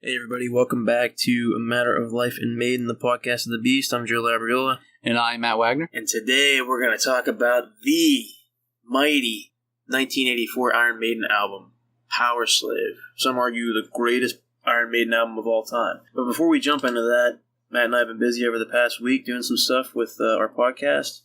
Hey everybody, welcome back to A Matter of Life and Maiden, the podcast of the Beast. I'm Joe Labriola. And I'm Matt Wagner. And today we're going to talk about the mighty 1984 Iron Maiden album, Powerslave. Some argue the greatest Iron Maiden album of all time. But before we jump into that, Matt and I have been busy over the past week doing some stuff with our podcast.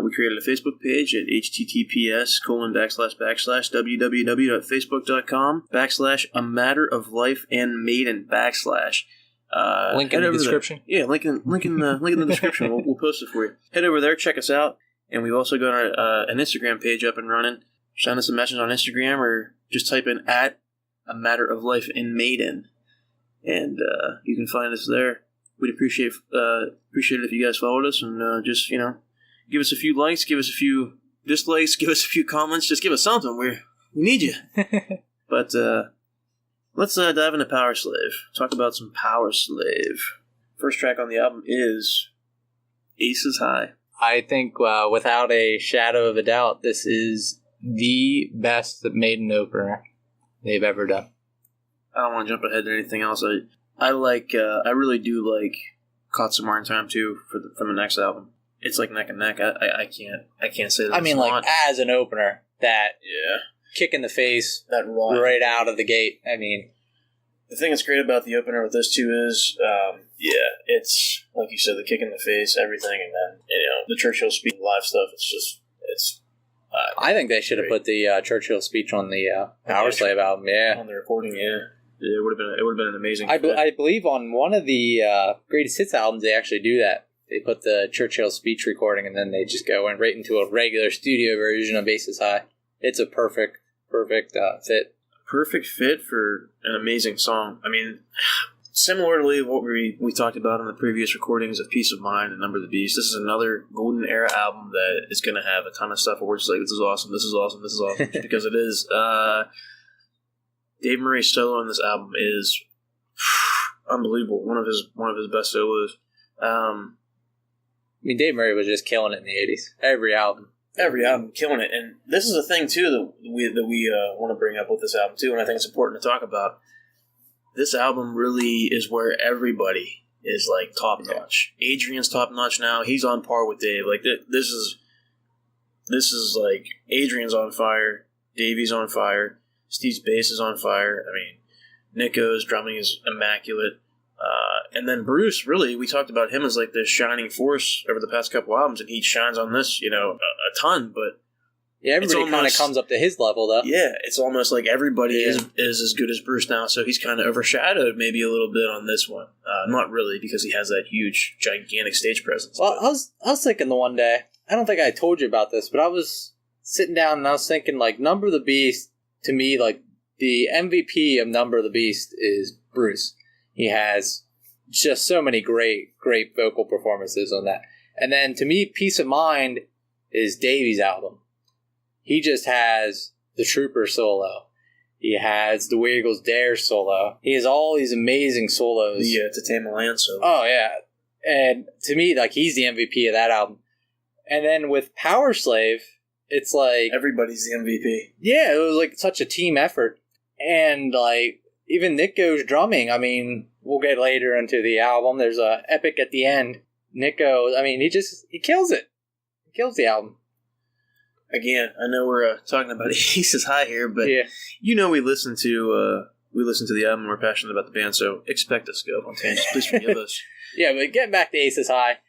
We created a Facebook page at https://www.facebook.com/A Matter of Life and Maiden / link in the description. There. Yeah, link in the description. We'll post it for you. Head over there, check us out, and we've also got an Instagram page up and running. Send us a message on Instagram, or just type in @A Matter of Life and Maiden, and you can find us there. We'd appreciate it if you guys followed us and just give us a few likes, give us a few dislikes, give us a few comments. Just give us something. We need you. But let's dive into Powerslave. Talk about some Powerslave. First track on the album is Aces High. I think without a shadow of a doubt, this is the best Maiden opener they've ever done. I don't want to jump ahead to anything else. I really do like Caught Some More in Time too from the next album. It's like neck and neck. I can't say that. I mean, like as an opener, that kick in the face, that raw right out of the gate. I mean, the thing that's great about the opener with this too is, it's like you said, the kick in the face, everything, and then the Churchill speech live stuff. It's. I think they should have put the Churchill speech on the Powerslave album. Yeah, on the recording. Yeah, it would have been an amazing. I believe on one of the greatest hits albums they actually do that. They put the Churchill speech recording, and then they just go right into a regular studio version of Aces High. It's a perfect fit. Perfect fit for an amazing song. I mean, similarly to what we talked about in the previous recordings of Peace of Mind and Number of the Beast, this is another golden era album that is going to have a ton of stuff where we're just like, this is awesome, this is awesome, this is awesome, just because it is. Dave Murray's solo on this album is unbelievable. One of his best solos. I mean, Dave Murray was just killing it in the 80s. Every album, killing it. And this is a thing, too, that we want to bring up with this album, too, and I think it's important to talk about. This album really is where everybody is, like, top-notch. Yeah. Adrian's top-notch now. He's on par with Dave. Like, this is like, Adrian's on fire. Davey's on fire. Steve's bass is on fire. I mean, Nico's drumming is immaculate. And then Bruce, really, we talked about him as like this shining force over the past couple albums, and he shines on this, a ton. But yeah, everybody kind of comes up to his level, though. Yeah, it's almost like everybody is as good as Bruce now, so he's kind of overshadowed maybe a little bit on this one. Not really, because he has that huge, gigantic stage presence. Well, I was thinking the one day, I don't think I told you about this, but I was sitting down and I was thinking, like, Number of the Beast, to me, like, the MVP of Number of the Beast is Bruce. He has just so many great vocal performances on that. And then, to me, Peace of Mind is Davey's album. He just has the Trooper solo. He has the Weird Eagles Dare solo. He has all these amazing solos. The To Tame a Land solo. Oh, yeah. And to me, like, he's the MVP of that album. And then with Powerslave, it's like... everybody's the MVP. Yeah, it was like such a team effort. And, like, even Nico's drumming, I mean... we'll get later into the album. There's a epic at the end. Nico, I mean, he kills it. He kills the album. Again, I know we're talking about Aces High here, but we listen to the album. We're passionate about the band, so expect us to go on tangents. Please forgive us. Yeah, but getting back to Aces High,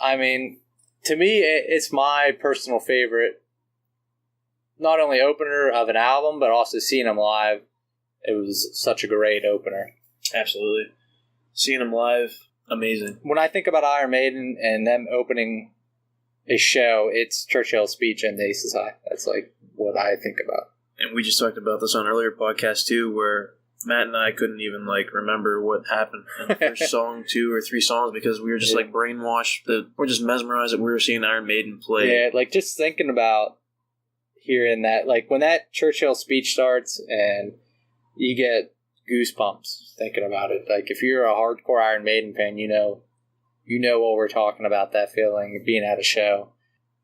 I mean, to me, it's my personal favorite. Not only opener of an album, but also seeing them live. It was such a great opener. Absolutely. Seeing them live, amazing. When I think about Iron Maiden and them opening a show, it's Churchill's speech and Aces High. That's like what I think about. And we just talked about this on earlier podcasts too, where Matt and I couldn't even remember what happened in the first song, 2 or 3 songs, because we were just brainwashed. We're just mesmerized that we were seeing Iron Maiden play. Yeah, just thinking about hearing that, when that Churchill speech starts and you get goosebumps thinking about it. If you're a hardcore Iron Maiden fan, you know what we're talking about, that feeling of being at a show.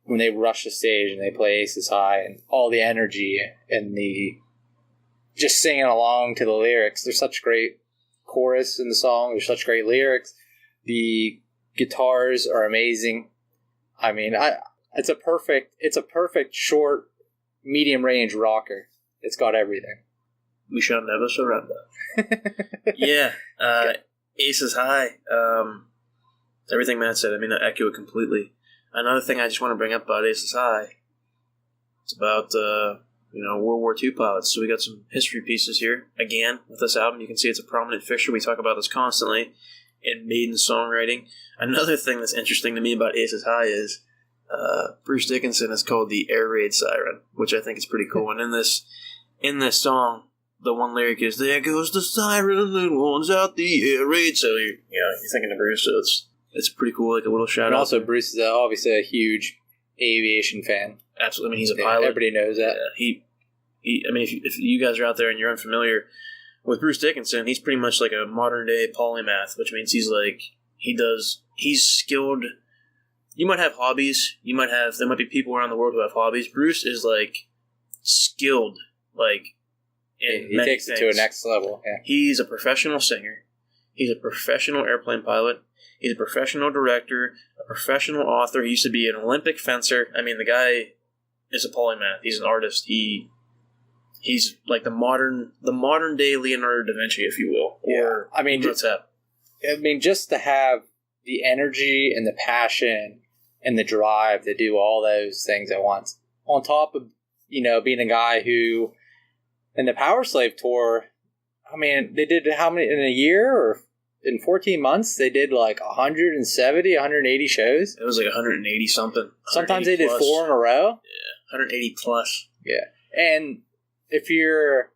When they rush the stage and they play Aces High and all the energy and the just singing along to the lyrics. They're such great chorus in the song. There's such great lyrics. The guitars are amazing. I mean, it's a perfect short, medium range rocker. It's got everything. We shall never surrender. Yeah, Aces High. Everything Matt said, I mean, I echo it completely. Another thing I just want to bring up about Aces High, it's about World War II pilots. So we got some history pieces here. Again, with this album, you can see it's a prominent fixture. We talk about this constantly in Maiden songwriting. Another thing that's interesting to me about Aces High is Bruce Dickinson is called the air raid siren, which I think is pretty cool. And in this song, the one lyric is, "There goes the siren that warns out the air raid." So you're thinking of Bruce, so it's pretty cool, like a little shout out. And also, Bruce is obviously a huge aviation fan. Absolutely, I mean, he's a pilot. Everybody knows that. Yeah, I mean, if you guys are out there and you're unfamiliar with Bruce Dickinson, he's pretty much like a modern day polymath, which means he's skilled. You might have hobbies. There might be people around the world who have hobbies. Bruce is like skilled, like in he takes it to a next level. Yeah. He's a professional singer. He's a professional airplane pilot. He's a professional director, a professional author. He used to be an Olympic fencer. I mean, the guy is a polymath. He's an artist. He's like the modern day Leonardo da Vinci, if you will. Or I mean, just to have the energy and the passion and the drive to do all those things at once, on top of being a guy who in the Powerslave tour, I mean, they did how many in a year or in 14 months? They did like 170, 180 shows. It was like 180 something. Sometimes they did 4 in a row. Yeah, 180 plus. Yeah, and if you're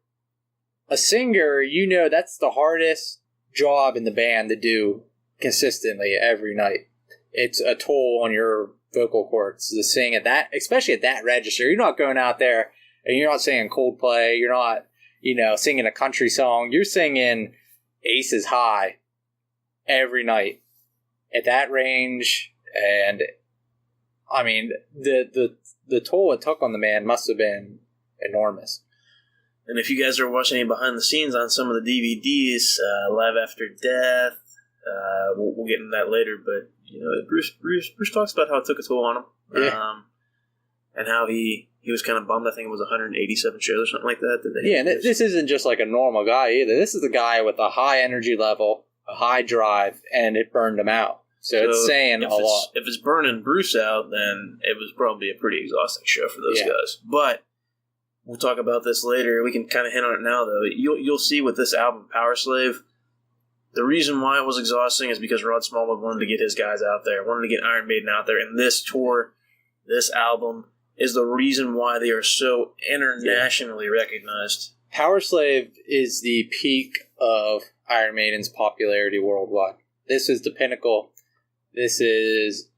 a singer, that's the hardest job in the band to do consistently every night. It's a toll on your vocal cords to sing at that, especially at that register. You're not going out there and you're not singing Coldplay. You're not, singing a country song. You're singing Aces High every night at that range. And I mean, the toll it took on the man must have been enormous. And if you guys are watching any behind the scenes on some of the DVDs, Live After Death, we'll get into that later. But Bruce talks about how it took a toll on him, and how he was kind of bummed. I think it was 187 shows or something like that. And this isn't just like a normal guy either. This is a guy with a high energy level, a high drive, and it burned him out. So it's saying a lot. If it's burning Bruce out, then it was probably a pretty exhausting show for those guys. But we'll talk about this later. We can kind of hint on it now, though. You'll see with this album, Powerslave, the reason why it was exhausting is because Rod Smallwood wanted to get his guys out there, wanted to get Iron Maiden out there. And this tour, this album, is the reason why they are so internationally recognized. Powerslave is the peak of Iron Maiden's popularity worldwide. This is the pinnacle. This is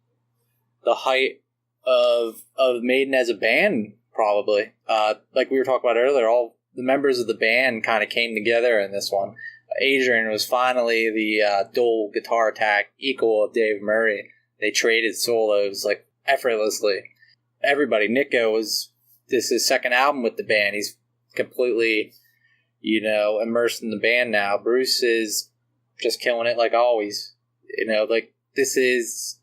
the height of Maiden as a band, probably. Like we were talking about earlier, all the members of the band kind of came together in this one. Adrian was finally the dual guitar attack equal of Dave Murray. They traded solos like effortlessly. Everybody. Nico this is his second album with the band. He's completely, immersed in the band now. Bruce is just killing it like always. This is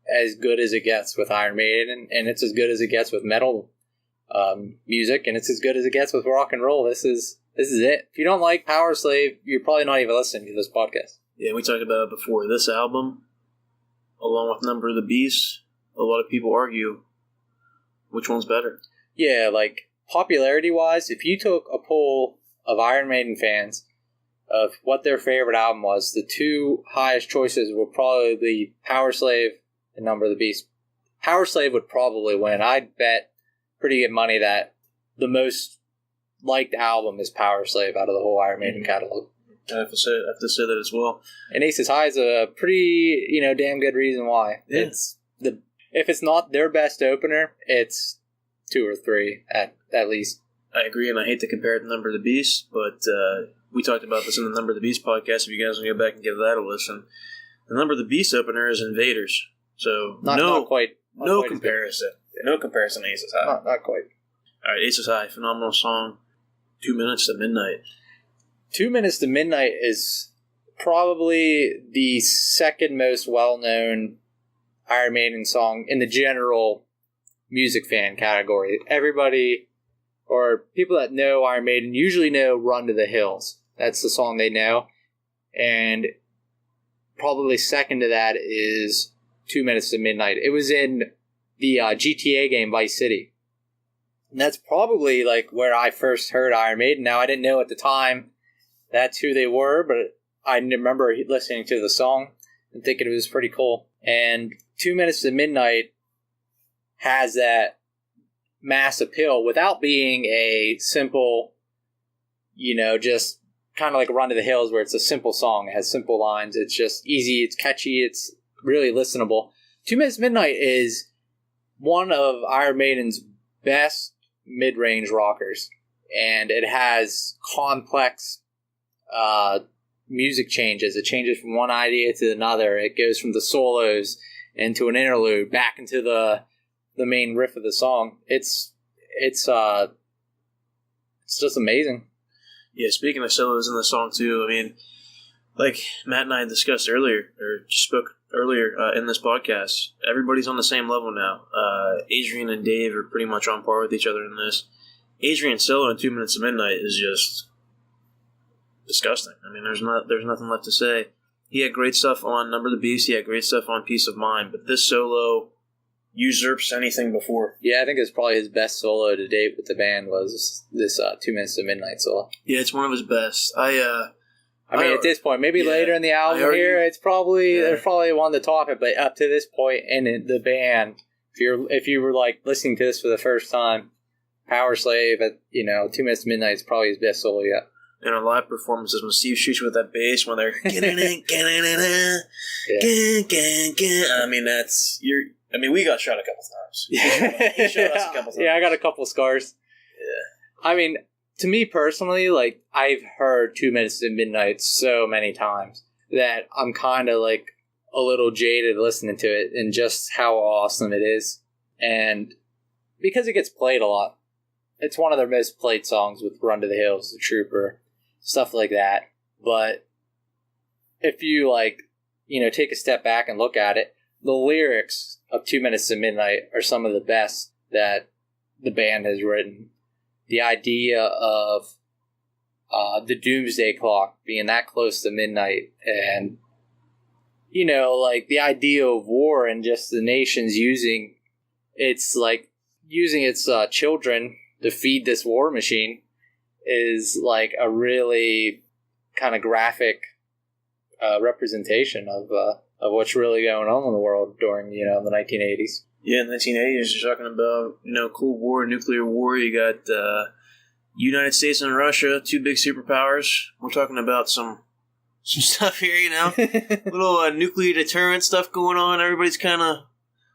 as good as it gets with Iron Maiden, and it's as good as it gets with metal music, and it's as good as it gets with rock and roll. This is it. If you don't like Powerslave, you're probably not even listening to this podcast. Yeah, we talked about it before. This album, along with Number of the Beast, a lot of people argue which one's better. Yeah, like popularity-wise, if you took a poll of Iron Maiden fans of what their favorite album was, the two highest choices would probably be Powerslave and Number of the Beast. Powerslave would probably win. I'd bet pretty good money that the most liked album is Powerslave out of the whole Iron Maiden catalog. I have to say that as well. And Aces High is a pretty, damn good reason why. Yeah. If it's not their best opener, it's 2 or 3 at least. I agree, and I hate to compare it to Number of the Beast, but we talked about this in the Number of the Beast podcast. If you guys want to go back and give that a listen, the Number of the Beast opener is Invaders, so not quite. No comparison. No comparison to Aces High. Not quite. All right, Aces High, phenomenal song. 2 Minutes to Midnight. 2 Minutes to Midnight is probably the second most well-known Iron Maiden song in the general music fan category. Everybody, or people that know Iron Maiden, usually know Run to the Hills. That's the song they know. And probably second to that is 2 Minutes to Midnight. It was in the GTA game Vice City. And that's probably like where I first heard Iron Maiden. Now, I didn't know at the time that's who they were, but I remember listening to the song and thinking it was pretty cool. And 2 Minutes to Midnight has that mass appeal without being a simple, just kind of like Run to the Hills where it's a simple song. It has simple lines. It's just easy. It's catchy. It's really listenable. 2 Minutes to Midnight is one of Iron Maiden's best mid-range rockers, and it has complex music changes. It changes from one idea to another. It goes from the solos into an interlude back into the main riff of the song. It's just amazing. Yeah, speaking of solos in the song too, I mean, like Matt and I discussed earlier, or just spoke earlier in this podcast, everybody's on the same level now. Adrian and Dave are pretty much on par with each other in this. Adrian's solo in 2 Minutes to Midnight is just disgusting. I mean, there's nothing left to say. He had great stuff on Number of the Beast. He had great stuff on Peace of Mind, but this solo usurps anything before. Yeah, I think it's probably his best solo to date with the band was this 2 Minutes to Midnight solo. Yeah, it's one of his best. I mean, at this point, maybe later in the album here, it's probably there's probably one to top it. But up to this point in the band, if you were like listening to this for the first time, Powerslave at 2 Minutes to Midnight is probably his best solo yet. And our live performances when Steve shoots with that bass when they're I mean, we got shot a couple times. He shot us a couple times. Yeah, I got a couple scars. Yeah. I mean, to me personally, like, I've heard 2 Minutes to Midnight so many times that I'm kind of like a little jaded listening to it and just how awesome it is. And because it gets played a lot, it's one of their most played songs with Run to the Hills, The Trooper, stuff like that. But if you take a step back and look at it, the lyrics of 2 Minutes to Midnight are some of the best that the band has written. The idea of the doomsday clock being that close to midnight, and the idea of war and just the nations using its children to feed this war machine is like a really kind of graphic representation of what's really going on in the world during the 1980s. Yeah, in the 1980s, you're talking about, Cold War, nuclear war. You got United States and Russia, two big superpowers. We're talking about some stuff here, little nuclear deterrent stuff going on. Everybody's kind of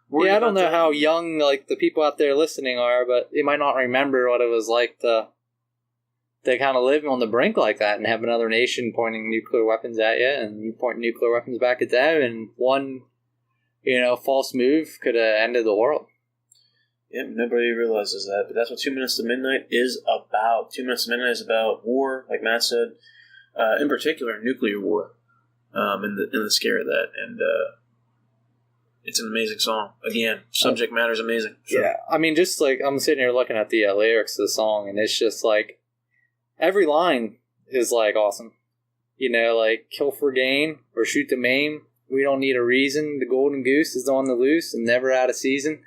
worried. Yeah, I don't know that. how young the people out there listening are, but they might not remember what it was like to kind of live on the brink like that and have another nation pointing nuclear weapons at you, and you point nuclear weapons back at them, and one false move could have ended the world. Yeah, nobody realizes that, but that's what 2 Minutes to Midnight is about. 2 Minutes to Midnight is about war, like Matt said, in particular, nuclear war, and the scare of that. And it's an amazing song. Again, subject matter is amazing. Sure. Yeah, I mean, just like I'm sitting here looking at the lyrics of the song, and it's just like every line is like awesome. Kill for gain or shoot to maim. We don't need a reason. The golden goose is on the loose and never out of season.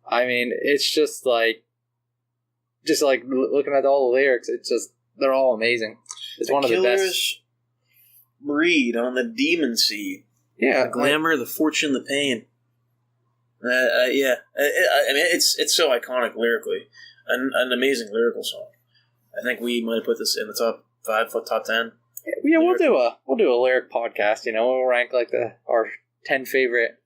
I mean, it's just like looking at all the lyrics, they're all amazing. It's one of the best. Breed on the demon seed. Yeah. The glamour, the fortune, the pain. Yeah. I mean, it's so iconic lyrically. An amazing lyrical song. I think we might put this in the top 5, top 10. Yeah, we'll do a lyric podcast. We'll rank our 10 favorite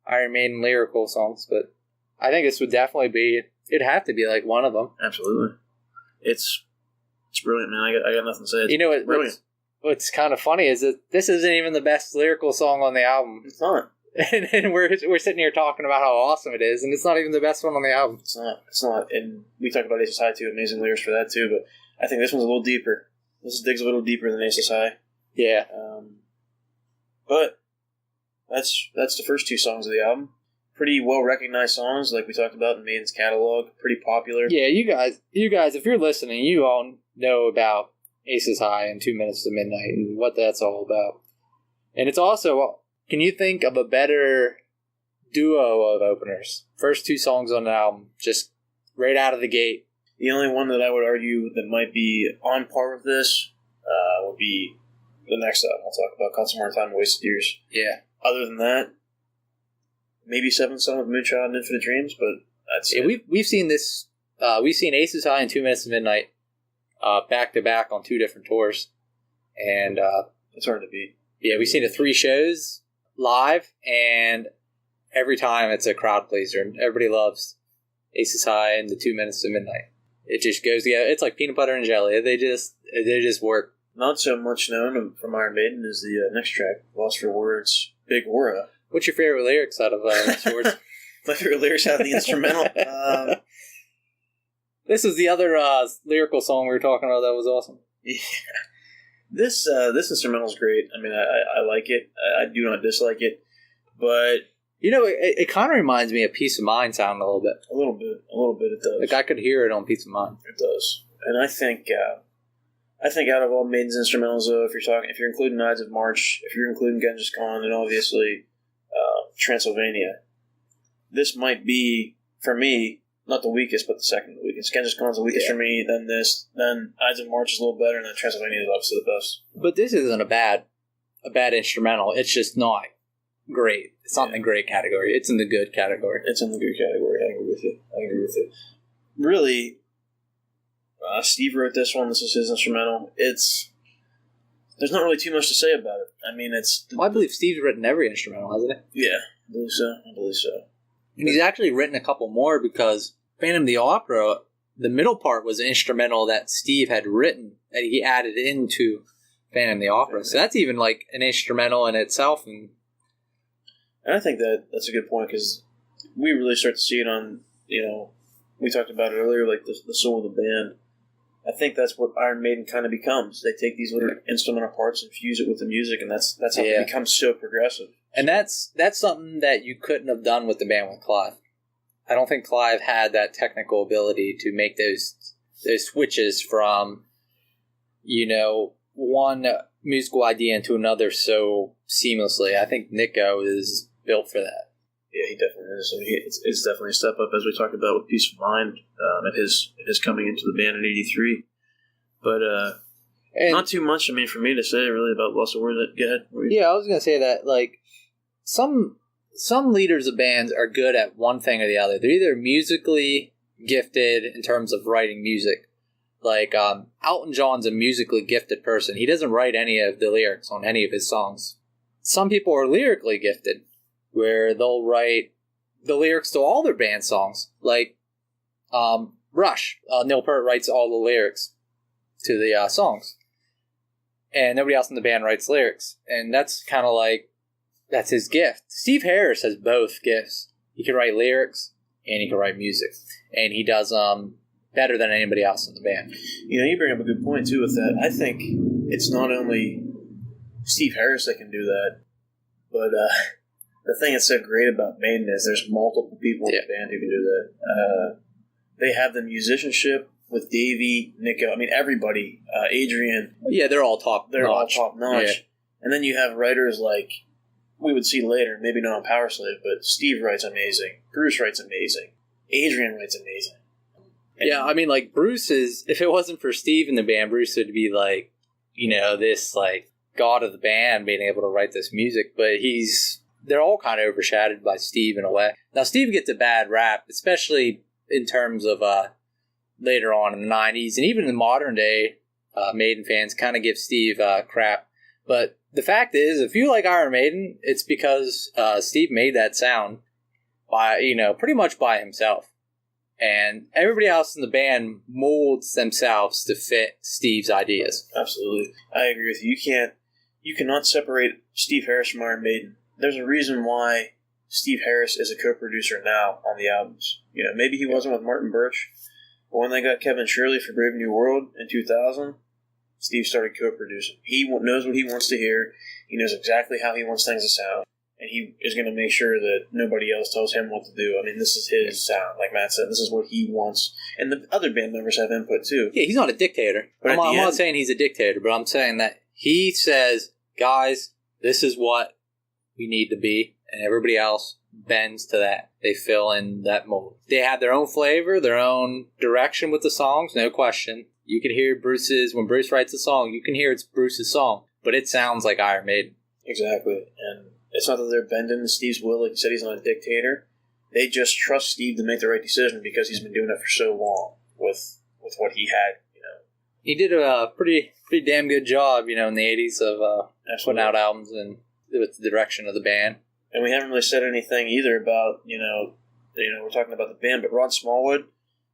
Iron Maiden lyrical songs. But I think this would definitely it'd have to be like one of them. Absolutely, it's brilliant, man. I got nothing to say. It's brilliant. What's kind of funny is that this isn't even the best lyrical song on the album. It's not, and we're sitting here talking about how awesome it is, and it's not even the best one on the album. It's not. And we talked about Ace High too. Amazing lyrics for that too. But I think this one's a little deeper. This digs a little deeper than Ace High. Yeah. But that's the first two songs of the album. Pretty well recognized songs, like we talked about in Maiden's catalog. Pretty popular. Yeah, you guys, if you're listening, you all know about Aces High and 2 Minutes to Midnight and what that's all about. And it's also, can you think of a better duo of openers? First two songs on the album, just right out of the gate. The only one that I would argue that might be on par with this would be the next album I'll talk about, Caught Some More Time, Wasted Years. Yeah. Other than that, maybe Seventh Son of Moonshine and Infinite Dreams, but that's it. We've seen this. We've seen Aces High and 2 Minutes to Midnight back to back on two different tours, and it's hard to beat. Yeah, we've seen it 3 shows live, and every time it's a crowd pleaser, and everybody loves Aces High and the 2 Minutes to Midnight. It just goes together. It's like peanut butter and jelly. They just work. Not so much known from Iron Maiden is the next track, Lost for Words, Big Aura. What's your favorite lyrics out of Swords? My favorite lyrics out of the instrumental? This is the other lyrical song we were talking about that was awesome. Yeah. This instrumental is great. I mean, I like it. I do not dislike it. But you know, it kind of reminds me of Peace of Mind sound a little bit. A little bit it does. Like I could hear it on Peace of Mind. It does. And I think out of all Maiden's instrumentals, though, if you're including Ides of March, if you're including Genghis Khan, and obviously Transylvania, this might be, for me, not the weakest, but the second weakest. Genghis Khan's the weakest for me, then this, then Ides of March is a little better, and then Transylvania is obviously the best. But this isn't a bad instrumental. It's just not great. It's not in the great category. It's in the good category. It's in the good category. I agree with you. Really, Steve wrote this one. This is his instrumental. There's not really too much to say about it. I mean, I believe Steve's written every instrumental, hasn't he? Yeah, I believe so. And he's actually written a couple more because Phantom of the Opera, the middle part was an instrumental that Steve had written that he added into Phantom of the Opera. So that's even like an instrumental in itself. And I think that's a good point because we really start to see it on, we talked about it earlier, like the soul of the band. I think that's what Iron Maiden kind of becomes. They take these little instrumental parts and fuse it with the music, and that's how it becomes so progressive. And that's something that you couldn't have done with the band with Clive. I don't think Clive had that technical ability to make those switches from, one musical idea into another so seamlessly. I think Nico is built for that. Yeah, he definitely is. I mean, it's definitely a step up, as we talked about with Peace of Mind and his coming into the band in '83. But not too much, for me to say really about Lost of Words. Go ahead. Yeah, I was going to say that, like, some leaders of bands are good at one thing or the other. They're either musically gifted in terms of writing music. Like, Elton John's a musically gifted person. He doesn't write any of the lyrics on any of his songs. Some people are lyrically gifted, where they'll write the lyrics to all their band songs. Like Rush. Neil Peart writes all the lyrics to the songs. And nobody else in the band writes lyrics. And that's kind of like, that's his gift. Steve Harris has both gifts. He can write lyrics and he can write music. And he does better than anybody else in the band. You bring up a good point, too, with that. I think it's not only Steve Harris that can do that, but the thing that's so great about Maiden is there's multiple people in the band who can do that. They have the musicianship with Davey, Nico, everybody, Adrian. Yeah, they're all top notch. All top notch. Yeah. And then you have writers like, we would see later, maybe not on Powerslave, but Steve writes amazing. Bruce writes amazing. Adrian writes amazing. And Bruce is, if it wasn't for Steve in the band, Bruce would be like, this like god of the band being able to write this music, but they're all kind of overshadowed by Steve in a way. Now, Steve gets a bad rap, especially in terms of later on in the 90s, and even in modern day, Maiden fans kind of give Steve crap. But the fact is, if you like Iron Maiden, it's because Steve made that sound by, pretty much by himself. And everybody else in the band molds themselves to fit Steve's ideas. Absolutely. I agree with you. You cannot separate Steve Harris from Iron Maiden. There's a reason why Steve Harris is a co-producer now on the albums. Maybe he wasn't with Martin Birch, but when they got Kevin Shirley for Brave New World in 2000, Steve started co-producing. He knows what he wants to hear. He knows exactly how he wants things to sound, and he is going to make sure that nobody else tells him what to do. I mean, this is his sound, like Matt said. This is what he wants, and the other band members have input too. Yeah, he's not a dictator. I'm not saying he's a dictator, but I'm saying that he says, guys, this is what we need to be, and everybody else bends to that. They fill in that mold. They have their own flavor, their own direction with the songs, no question. You can hear when Bruce writes a song, you can hear it's Bruce's song, but it sounds like Iron Maiden. Exactly, and it's not that they're bending Steve's will. Like you said, he's not a dictator. They just trust Steve to make the right decision because he's been doing it for so long with what he had, He did a pretty damn good job, in the 80s of putting out albums and with the direction of the band. And we haven't really said anything either about, we're talking about the band, but Rod Smallwood,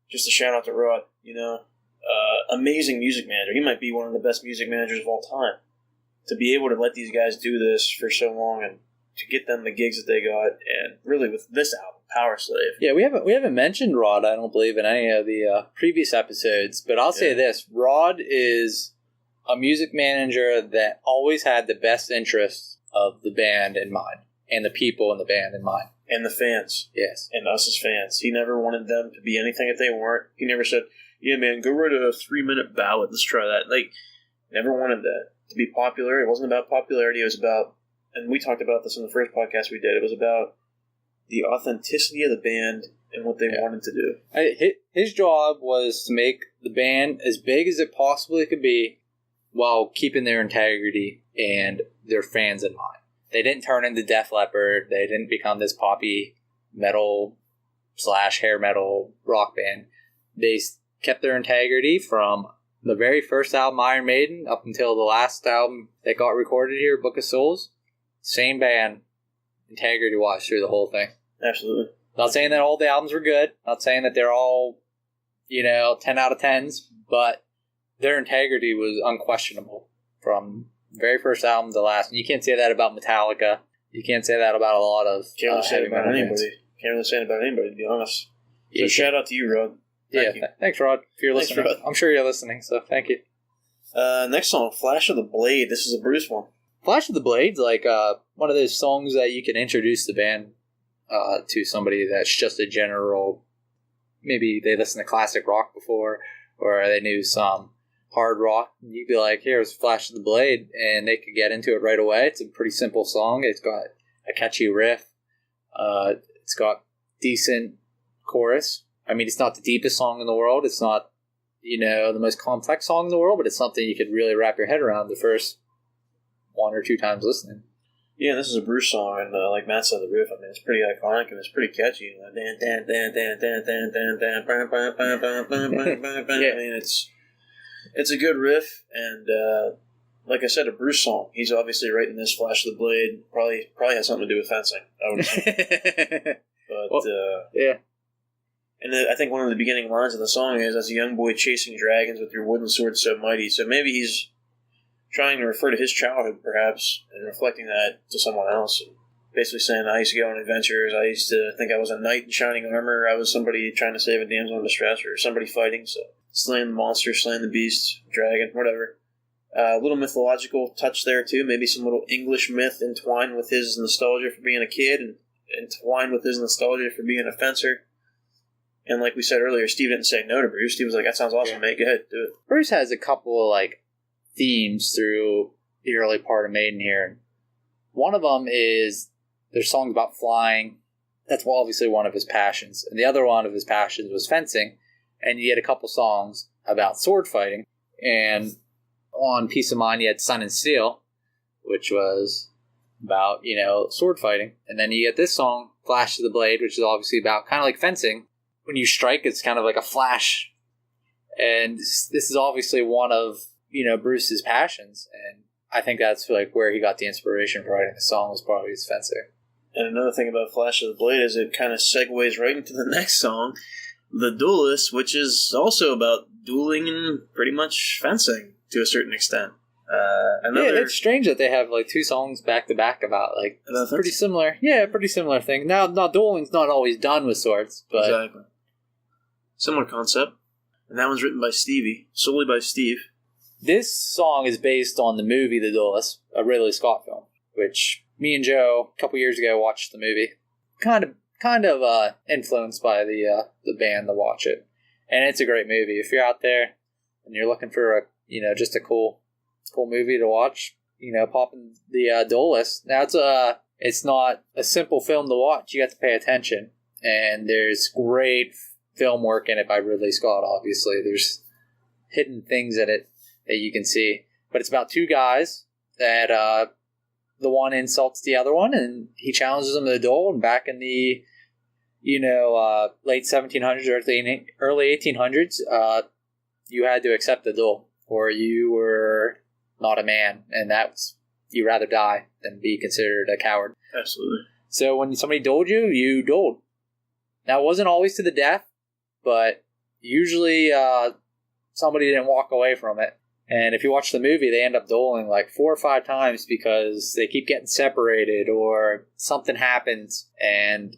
just a shout out to Rod, amazing music manager. He might be one of the best music managers of all time. To be able to let these guys do this for so long and to get them the gigs that they got, and really with this album, Powerslave. Yeah, we haven't mentioned Rod, I don't believe, in any of the previous episodes, but I'll say this. Rod is a music manager that always had the best interests of the band in mind, and the people in the band in mind. And the fans. Yes. And us as fans. He never wanted them to be anything that they weren't. He never said, yeah, man, go write a 3-minute ballad. Let's try that. Never wanted that to be popular. It wasn't about popularity. It was about, and we talked about this in the first podcast we did, it was about the authenticity of the band and what they wanted to do. His job was to make the band as big as it possibly could be while keeping their integrity and their fans in mind. They didn't turn into Def Leppard. They didn't become this poppy metal / hair metal rock band. They kept their integrity from the very first album, Iron Maiden, up until the last album that got recorded here, Book of Souls. Same band, integrity-wise, through the whole thing. Absolutely. Not saying that all the albums were good. Not saying that they're all, 10 out of 10s. But their integrity was unquestionable from the very first album to the last. And you can't say that about Metallica. You can't say that about a lot of Can't really say it about anybody. Can't really say it about anybody, to be honest. So shout out to you, Rod. Thanks, Rod, if you're listening. Rod. I'm sure you're listening, so thank you. Next song, Flash of the Blade. This is a Bruce one. Flash of the Blade's like one of those songs that you can introduce the band to somebody that's just a general, maybe they listened to classic rock before, or they knew some hard rock. You'd be like, here's Flash of the Blade, and they could get into it right away. It's a pretty simple song. It's got a catchy riff. It's got decent chorus. I mean, it's not the deepest song in the world. It's not, the most complex song in the world, but it's something you could really wrap your head around the first 1 or 2 times listening. Yeah, this is a Bruce song, and like Matt said, the riff, I mean, it's pretty iconic and it's pretty catchy. I mean, it's a good riff, and like I said, a Bruce song. He's obviously writing this Flash of the Blade. Probably has something to do with fencing, I would assume. But yeah. And I think one of the beginning lines of the song is, as a young boy chasing dragons with your wooden sword so mighty. So maybe he's trying to refer to his childhood, perhaps, and reflecting that to someone else. And basically saying, I used to go on adventures. I used to think I was a knight in shining armor. I was somebody trying to save a damsel in distress, or somebody fighting. So slaying the monster, slaying the beast, dragon, whatever. A little mythological touch there, too. Maybe some little English myth entwined with his nostalgia for being a kid, and entwined with his nostalgia for being a fencer. And like we said earlier, Steve didn't say no to Bruce. Steve was like, that sounds awesome, mate. Go ahead, do it. Bruce has a couple of, themes through the early part of Maiden here. One of them is there's songs about flying. That's obviously one of his passions. And the other one of his passions was fencing. And you had a couple songs about sword fighting. And on Peace of Mind, you had Sun and Steel, which was about, sword fighting. And then you get this song, Flash of the Blade, which is obviously about kind of like fencing. When you strike, it's kind of like a flash. And this is obviously one of, Bruce's passions. And I think that's where he got the inspiration for writing the song, was probably his fencer. And another thing about Flash of the Blade is it kind of segues right into the next song, The Duelist, which is also about dueling and pretty much fencing to a certain extent. It's strange that they have 2 songs back to back about pretty similar. Yeah, pretty similar thing. Now, dueling's not always done with swords, but exactly similar concept. And that one's written by Stevie, solely by Steve. This song is based on the movie The Duelist, a Ridley Scott film. which me and Joe a couple years ago watched the movie. Kind of influenced by the band to watch it, and it's a great movie. If you're out there and you're looking for just a cool movie to watch, pop in the Duelist. Now it's not a simple film to watch. You have to pay attention, and there's great film work in it by Ridley Scott. Obviously, there's hidden things in it that you can see, but it's about two guys that the one insults the other one, and he challenges them to a duel. And back in the late 1700s, early 1800s, you had to accept the duel, or you were not a man, and you'd rather die than be considered a coward. Absolutely. So when somebody dueled you, you dueled. Now, it wasn't always to the death, but usually somebody didn't walk away from it. And if you watch the movie, they end up dueling like 4 or 5 times because they keep getting separated or something happens, and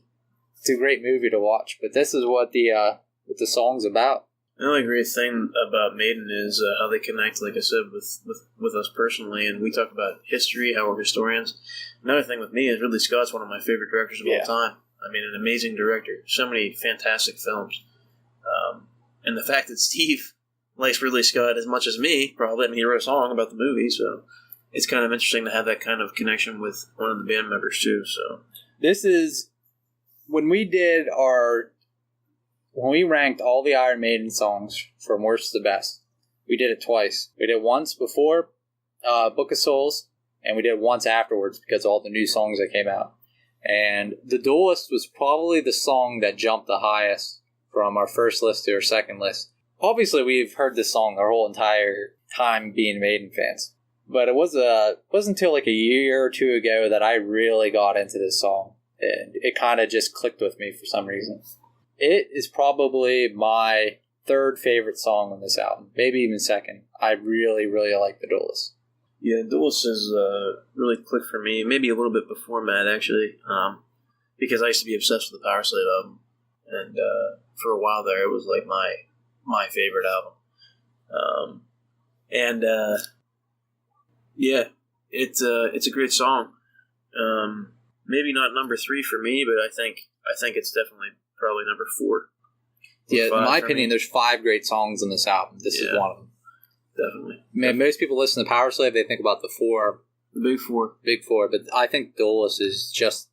it's a great movie to watch. But this is what the song's about. The only great thing about Maiden is how they connect, like I said, with us personally, and we talk about history, how we're historians. Another thing with me is Ridley Scott's one of my favorite directors of all time. I mean, an amazing director. So many fantastic films. And the fact that Steve likes Ridley Scott as much as me, probably. I mean, he wrote a song about the movie, so it's kind of interesting to have that kind of connection with one of the band members, too. So this is... When we ranked all the Iron Maiden songs from worst to best, we did it twice. We did it once before Book of Souls, and we did it once afterwards because of all the new songs that came out. And The Duelist was probably the song that jumped the highest from our first list to our second list. Obviously, we've heard this song our whole entire time being Maiden fans. But it wasn't until like a year or two ago that I really got into this song. And it kind of just clicked with me for some reason. It is probably my third favorite song on this album. Maybe even second. I really, really like The Duelist. Yeah, Duelist has really clicked for me. Maybe a little bit before Matt, actually. Because I used to be obsessed with the Powerslave album. And for a while there, it was like my favorite album. Yeah, it's a great song. Maybe not number 3 for me, but I think it's definitely probably number 4. Yeah, in my opinion, there's 5 great songs on this album. This is one of them. Definitely. Man, most people listen to Powerslave, they think about the 4. The big 4. Big 4, but I think Duelist is just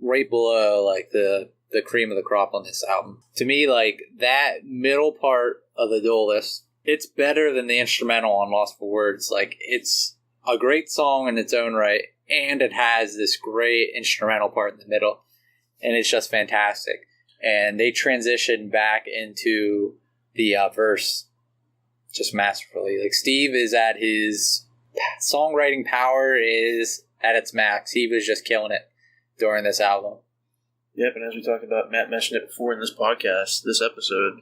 right below like the cream of the crop on this album. To me, like that middle part of the Duelist, it's better than the instrumental on Lost for Words. Like, it's a great song in its own right, and it has this great instrumental part in the middle, and it's just fantastic. And they transition back into the verse just masterfully. Like, Steve is at his songwriting power is at its max. He was just killing it during this album. Yep, and as we talked about, Matt mentioned it before in this podcast, this episode,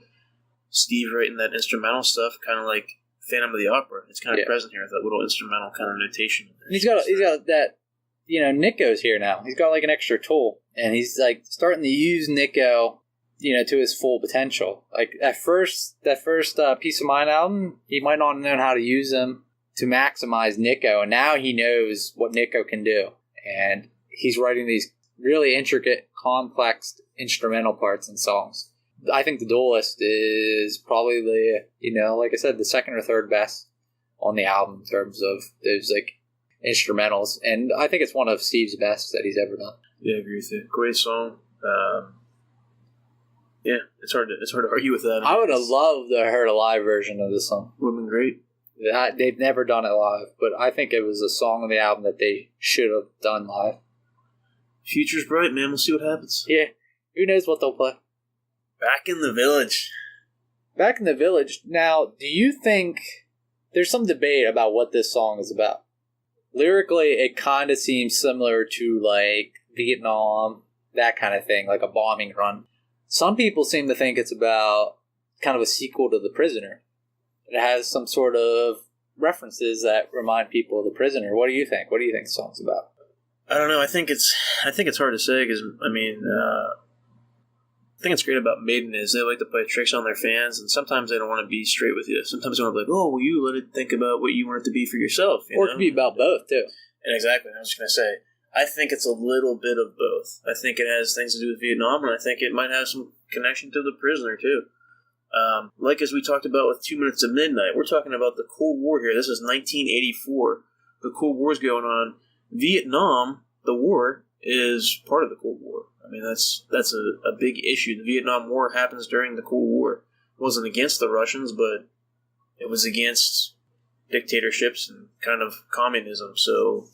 Steve writing that instrumental stuff, kind of like Phantom of the Opera. It's kind of present here with that little instrumental kind of notation. He's got that, Nico's here now. He's got like an extra tool, and he's like starting to use Nico, to his full potential. Like that first Peace of Mind album, he might not have known how to use them to maximize Nico, and now he knows what Nico can do, and he's writing these really intricate, complex instrumental parts and songs. I think The Duelist is probably like I said, the second or third best on the album in terms of those like instrumentals, and I think it's one of Steve's best that he's ever done. Yeah, I agree with you. Great song. Yeah, it's hard to argue with that. I would have loved to heard a live version of this song. Would have been great. They've never done it live, but I think it was a song on the album that they should have done live. Future's bright, man. We'll see what happens. Yeah, who knows what they'll play. Back in the Village. Back in the Village. Now, do you think there's some debate about what this song is about? Lyrically, it kind of seems similar to like Vietnam, that kind of thing, like a bombing run. Some people seem to think it's about kind of a sequel to The Prisoner. It has some sort of references that remind people of The Prisoner. What do you think? What do you think the song's about? I don't know. I think it's hard to say because I think it's great about Maiden is they like to play tricks on their fans, and sometimes they don't want to be straight with you. Sometimes they want to be like, "Oh, well, you let it think about what you want it to be for yourself," Or it could be about both too. And exactly, I was just going to say, I think it's a little bit of both. I think it has things to do with Vietnam, and I think it might have some connection to The Prisoner, too. Like as we talked about with 2 Minutes to Midnight, we're talking about the Cold War here. This is 1984. The Cold War's going on. Vietnam, the war, is part of the Cold War. I mean, that's a big issue. The Vietnam War happens during the Cold War. It wasn't against the Russians, but it was against dictatorships and kind of communism. So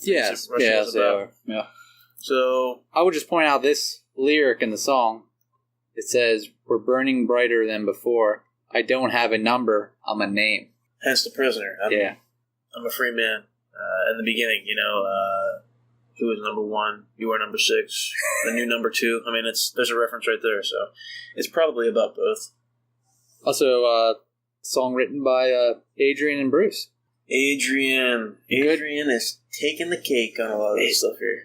yes, yeah. So I would just point out this lyric in the song. It says, "We're burning brighter than before. I don't have a number. I'm a name." Hence The Prisoner. I'm a free man. In the beginning, who is number 1? You are number 6. The new number 2. I mean, there's a reference right there. So it's probably about both. Also, song written by Adrian and Bruce. Adrian is taking the cake on a lot of this stuff here.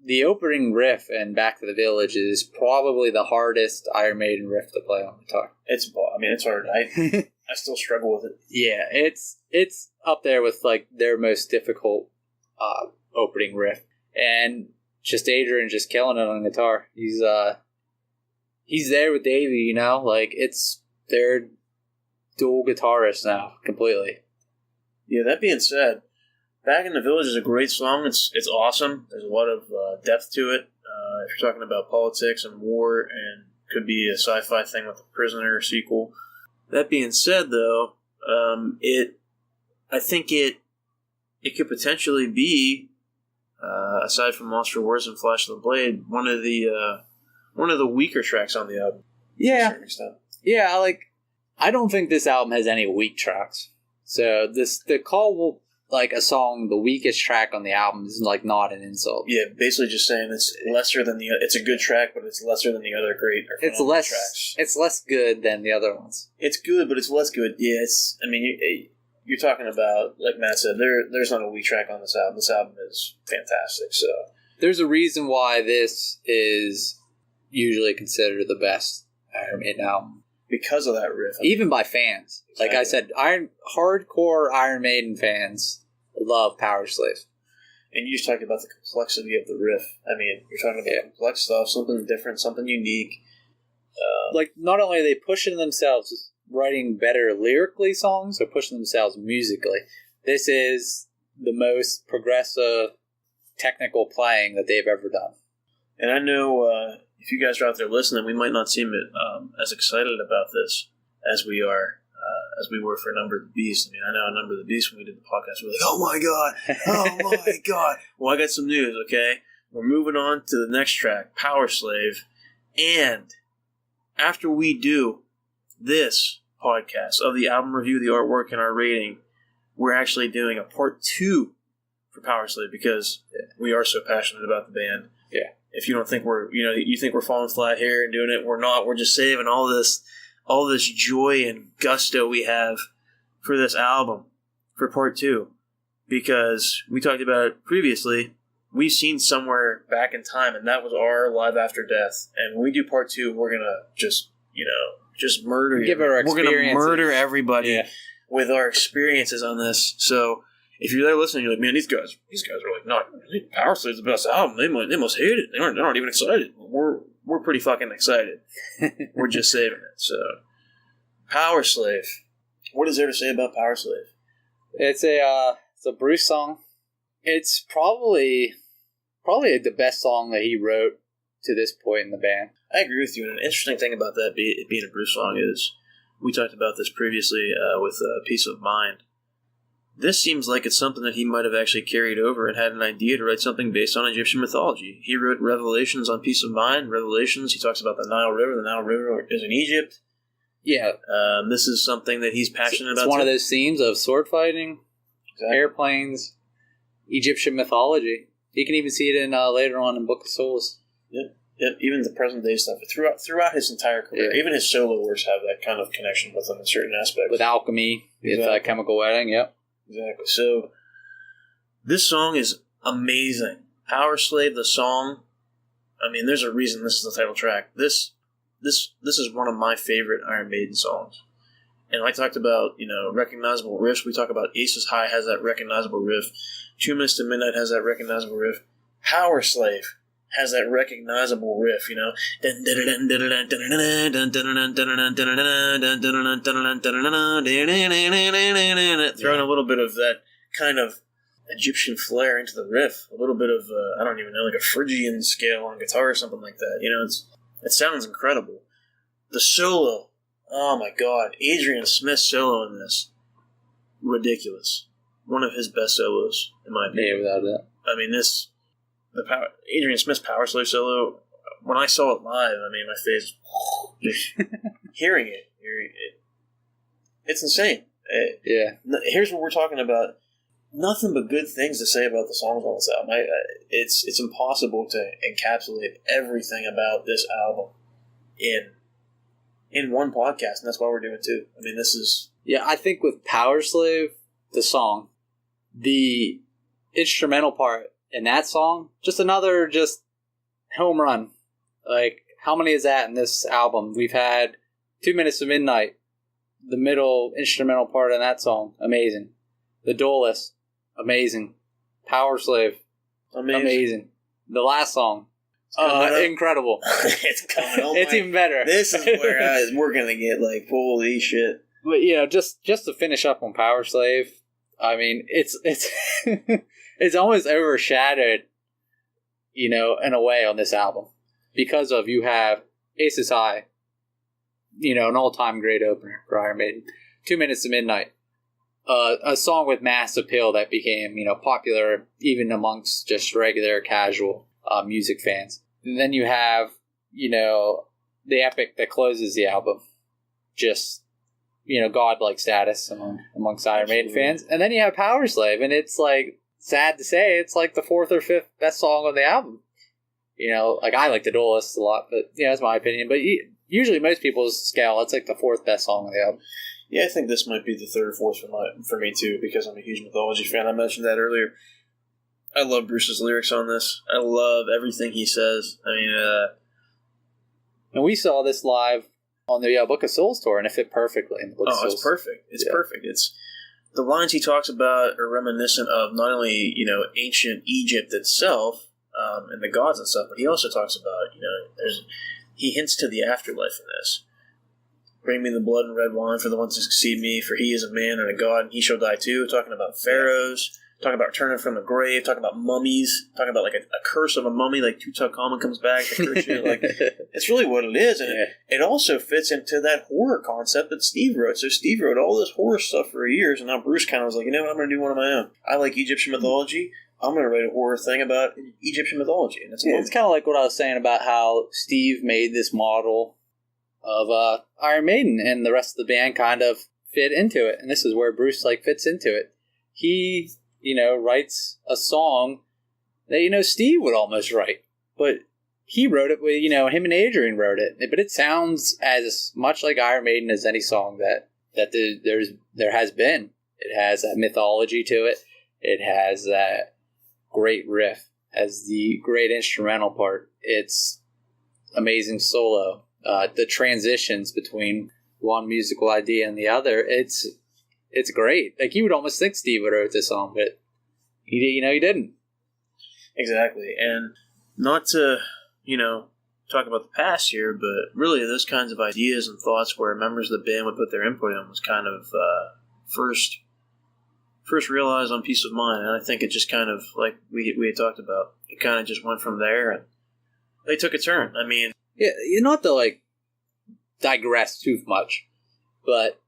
The opening riff in Back to the Village is probably the hardest Iron Maiden riff to play on guitar. It's hard. I still struggle with it. Yeah, it's up there with like their most difficult opening riff, and just Adrian just killing it on guitar. He's there with Davey, like it's their dual guitarist now completely. Yeah, that being said, Back in the Village is a great song. It's awesome. There's a lot of depth to it. If you're talking about politics and war, and could be a sci-fi thing with The Prisoner sequel. That being said, though, I think it could potentially be, aside from Lost for Words and Flash of the Blade, one of the weaker tracks on the album. Yeah, yeah. I don't think this album has any weak tracks. So the call like a song the weakest track on the album is like not an insult. Yeah, basically just saying it's lesser than it's a good track, but it's lesser than the other great tracks. It's less good than the other ones. It's good, but it's less good. Yeah, you're talking about, like Matt said, there's not a weak track on this album. This album is fantastic. So there's a reason why this is usually considered the best Iron Maiden album. Because of that riff. Even by fans. Exactly. Like I said, hardcore Iron Maiden fans love Powerslave. And you just talked about the complexity of the riff. I mean, you're talking about complex stuff, something different, something unique. Not only are they pushing themselves writing better lyrically songs, they're pushing themselves musically. This is the most progressive technical playing that they've ever done. And I know... if you guys are out there listening, we might not seem as excited about this as we were for Number of the Beast. I mean, I know on Number of the Beast when we did the podcast, we were like, oh my god. Well, I got some news, okay? We're moving on to the next track, Powerslave. And after we do this podcast of the album review, the artwork, and our rating, we're actually doing a part 2 for Powerslave because we are so passionate about the band. Yeah. If you don't think you think we're falling flat here and doing it, we're not. We're just saving all this joy and gusto we have for this album for part 2, because we talked about it previously. We've seen Somewhere Back in Time, and that was our Live After Death. And when we do part 2, we're gonna just murder you. We're gonna murder everybody with our experiences on this. So. If you're there listening, you're like, man, these guys are like, not Powerslave's the best album. They must hate it. They're not even excited. We're pretty fucking excited. We're just saving it. So, Powerslave. What is there to say about Powerslave? It's a Bruce song. It's probably the best song that he wrote to this point in the band. I agree with you. And an interesting thing about that being a Bruce song is we talked about this previously with Peace of Mind. This seems like it's something that he might have actually carried over and had an idea to write something based on Egyptian mythology. He wrote Revelations on Peace of Mind. Revelations, he talks about the Nile River. The Nile River is in Egypt. Yeah. This is something that he's passionate about. It's one of those themes of sword fighting, airplanes, Egyptian mythology. You can even see it in later on in Book of Souls. Yep. Even the present day stuff. Throughout his entire career. Even his solo works have that kind of connection with him in certain aspects. With alchemy, with Chemical Wedding, yep. Exactly. So, this song is amazing. Powerslave, the song. I mean, there's a reason this is the title track. This is one of my favorite Iron Maiden songs. And I talked about, recognizable riffs. We talk about Aces High has that recognizable riff. 2 Minutes to Midnight has that recognizable riff. Powerslave has that recognizable riff, throwing a little bit of that kind of Egyptian flair into the riff. A little bit of, I don't even know, like a Phrygian scale on guitar or something like that. It sounds incredible. The solo, oh my god, Adrian Smith's solo in this, ridiculous. One of his best solos, in my opinion. Yeah, without that. I mean, Adrian Smith's Powerslave solo, when I saw it live, my face, just hearing it, it's insane. Yeah. Here's what we're talking about. Nothing but good things to say about the songs on this album. It's impossible to encapsulate everything about this album in one podcast, and that's why we're doing two. This is... Yeah, I think with Powerslave, the song, the instrumental part in that song, just another home run. Like, how many is that in this album? We've had 2 Minutes to Midnight, the middle instrumental part in that song, amazing. The Duelist, amazing. Powerslave, amazing. The last song, incredible. It's coming. Oh it's even better. This is where we're gonna get like, holy shit. But just to finish up on Powerslave, it's it's almost overshadowed, in a way on this album because of you have Aces High, an all-time great opener for Iron Maiden. 2 Minutes to Midnight. A song with mass appeal that became, popular even amongst just regular casual music fans. And then you have, the epic that closes the album. Just, godlike status amongst Iron Maiden fans. And then you have Powerslave, and it's like, sad to say, it's like the 4th or 5th best song on the album. I like The Duelist a lot, but, that's my opinion. But usually most people's scale, it's like the 4th best song on the album. Yeah, I think this might be the 3rd or 4th for me too, because I'm a huge Mythology fan. I mentioned that earlier. I love Bruce's lyrics on this. I love everything he says. And we saw this live on the Book of Souls tour, and it fit perfectly in the Book of Souls. It's perfect. It's perfect. It's the lines he talks about are reminiscent of not only ancient Egypt itself and the gods and stuff, but he also talks about he hints to the afterlife in this. Bring me the blood and red wine for the ones who succeed me, for he is a man and a god, and he shall die too. Talking about pharaohs, talking about returning from the grave, talking about mummies, talking about like a curse of a mummy, like Tutankhamun comes back, the curse, it's really what it is, and it also fits into that horror concept that Steve wrote. So Steve wrote all this horror stuff for years, and now Bruce kind of was like, I'm going to do one of my own. I like Egyptian mythology. I'm going to write a horror thing about Egyptian mythology, and it's kind of like what I was saying about how Steve made this model of Iron Maiden, and the rest of the band kind of fit into it. And this is where Bruce fits into it. He, writes a song that Steve would almost write, but he wrote it with him and Adrian wrote it. But it sounds as much like Iron Maiden as any song that there has been. It has that mythology to it. It has that great riff, has the great instrumental part. It's amazing solo. The transitions between one musical idea and the other, it's great. Like, you would almost think Steve would have wrote this song, but he didn't. Exactly. And not to, talk about the past here, but really those kinds of ideas and thoughts where members of the band would put their input in was kind of first realized on Peace of Mind. And I think it just kind of, like we had talked about, it kind of just went from there, and they took a turn. Yeah, not to digress too much, but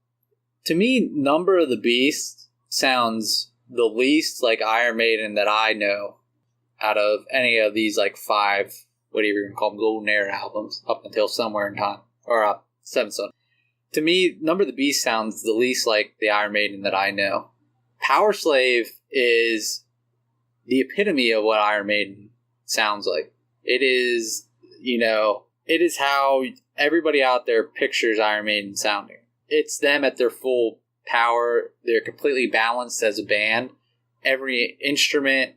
to me, Number of the Beast sounds the least like Iron Maiden that I know out of any of these 5, whatever you can call them, Golden Era albums, up until Somewhere in Time, or Seventh Son. To me, Number of the Beast sounds the least like the Iron Maiden that I know. Powerslave is the epitome of what Iron Maiden sounds like. It is, it is how everybody out there pictures Iron Maiden sounding. It's them at their full power. They're completely balanced as a band. Every instrument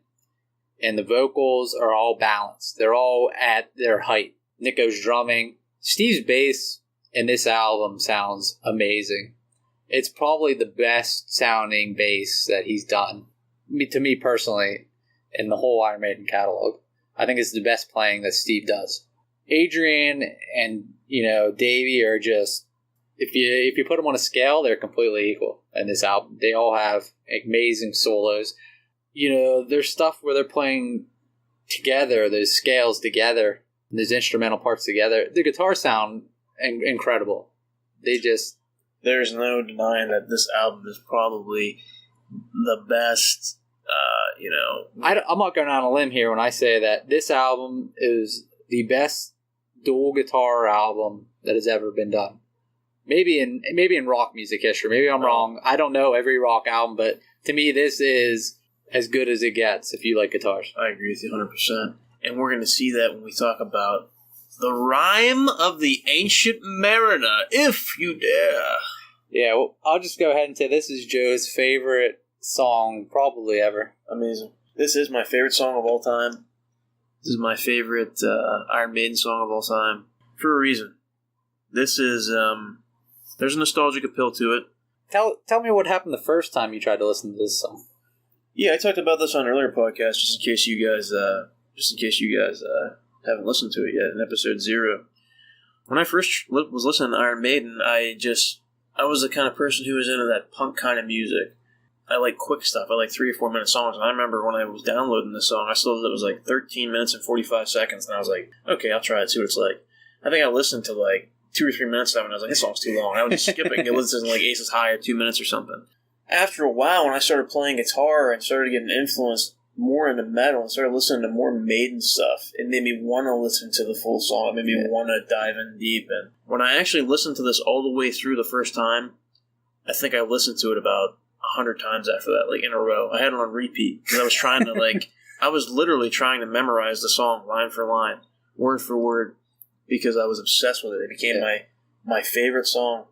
and the vocals are all balanced. They're all at their height. Nico's drumming. Steve's bass in this album sounds amazing. It's probably the best sounding bass that he's done, to me personally, in the whole Iron Maiden catalog. I think it's the best playing that Steve does. Adrian and, Davey are just, if you put them on a scale, they're completely equal in this album. They all have amazing solos. There's stuff where they're playing together, those scales together, those instrumental parts together. The guitar sound incredible. There's no denying that this album is probably the best, I'm not going on a limb here when I say that this album is the best dual guitar album that has ever been done. Maybe in rock music history. Maybe I'm wrong. I don't know every rock album, but to me, this is as good as it gets if you like guitars. I agree with you 100%. And we're going to see that when we talk about the Rime of the Ancient Mariner, if you dare. Yeah, well, I'll just go ahead and say this is Joe's favorite song probably ever. Amazing. This is my favorite song of all time. This is my favorite Iron Maiden song of all time. For a reason. This is, there's a nostalgic appeal to it. Tell me what happened the first time you tried to listen to this song. Yeah, I talked about this on an earlier podcast, just in case you guys haven't listened to it yet, in episode 0. When I first was listening to Iron Maiden, I was the kind of person who was into that punk kind of music. I like quick stuff. I like 3 or 4 minute songs. And I remember when I was downloading this song, I saw that it was like 13 minutes and 45 seconds, and I was like, okay, I'll try it, see what it's like. I think I listened to like 2 or 3 minutes of it, and I was like, this song's too long. I was just skipping. It listened to like Aces High or 2 minutes or something. After a while, when I started playing guitar and started getting influenced more into metal and started listening to more Maiden stuff, it made me want to listen to the full song. It made me want to dive in deep. And when I actually listened to this all the way through the first time, I think I listened to it about 100 times after that, like in a row. I had it on repeat because I was trying to I was literally trying to memorize the song line for line, word for word, because I was obsessed with it. It became my favorite song.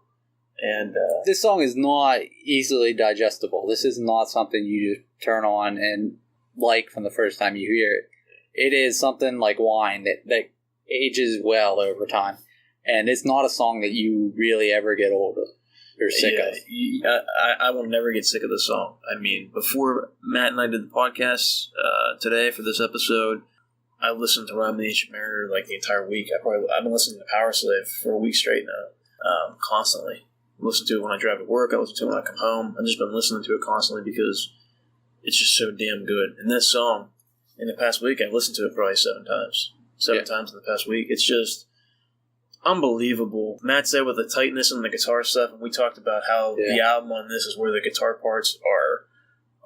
And this song is not easily digestible. This is not something you just turn on and like from the first time you hear it. It is something like wine that ages well over time. And it's not a song that you really ever get old of or sick of. I will never get sick of this song. I mean, before Matt and I did the podcast today for this episode, I listened to Rime of the Ancient Mariner like the entire week. I've been listening to Powerslave for a week straight now, constantly. I listen to it when I drive to work. I listen to it when I come home. I've just been listening to it constantly because it's just so damn good. And this song, in the past week, I've listened to it probably 7 times. 7 times in the past week. It's just unbelievable. Matt said with the tightness and the guitar stuff, and we talked about how the album on this is where the guitar parts are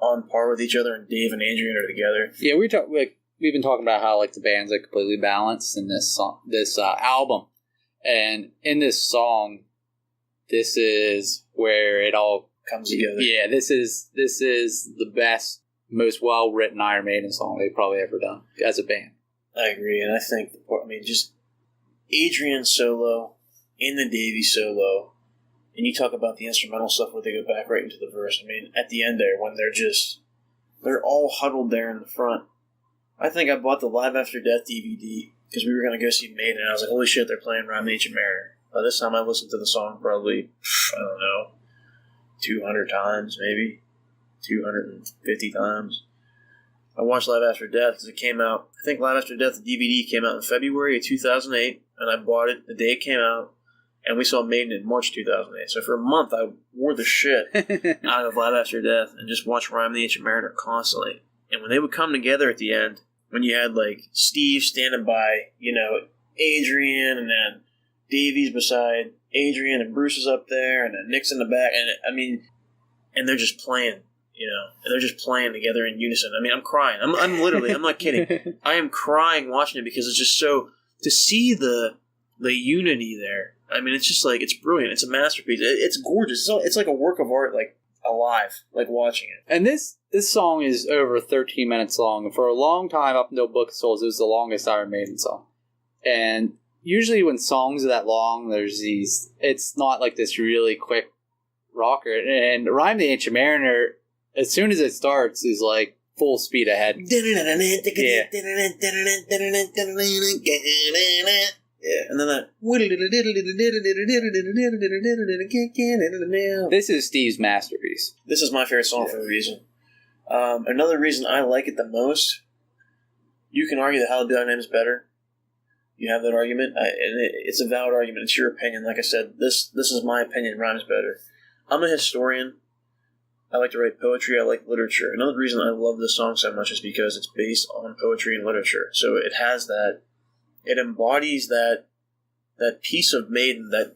on par with each other, and Dave and Adrian are together. Yeah, we've been talking about how the bands are completely balanced in this album, and in this song, this is where it all comes together. Yeah, this is the best, most well written Iron Maiden song they've probably ever done as a band. I agree, and I think just Adrian's solo and the Davey solo, and you talk about the instrumental stuff where they go back right into the verse. I mean, at the end there, when they're all huddled there in the front. I think I bought the Live After Death DVD because we were going to go see Maiden, and I was like, holy shit, they're playing Rime of the Ancient Mariner. By this time, I listened to the song probably, 200 times, maybe 250 times. I watched Live After Death because it came out, I think Live After Death, the DVD came out in February of 2008, and I bought it the day it came out, and we saw Maiden in March 2008. So for a month, I wore the shit out of Live After Death and just watched Rime of the Ancient Mariner constantly. And when they would come together at the end, when you had Steve standing by, Adrian, and then Davey's beside Adrian, and Bruce is up there, and then Nick's in the back, and they're just playing, and they're just playing together in unison. I mean, I'm crying. I'm literally, I'm not kidding. I am crying watching it because it's just so, to see the unity there. I mean, it's just it's brilliant. It's a masterpiece. It's gorgeous. It's like a work of art, alive, watching it. And this song is over 13 minutes long. And for a long time, up until Book of Souls, it was the longest Iron Maiden song. And usually when songs are that long, it's not like this really quick rocker. And Rime of the Ancient Mariner, as soon as it starts, is full speed ahead. Yeah. Yeah, and then that. This is Steve's masterpiece. This is my favorite song for a reason. Another reason I like it the most, you can argue that How to Be Thy Name is better. You have that argument, and it's a valid argument. It's your opinion. Like I said, this is my opinion. Rhymes better. I'm a historian. I like to write poetry. I like literature. Another reason I love this song so much is because it's based on poetry and literature. So it has that. It embodies that piece of Maiden that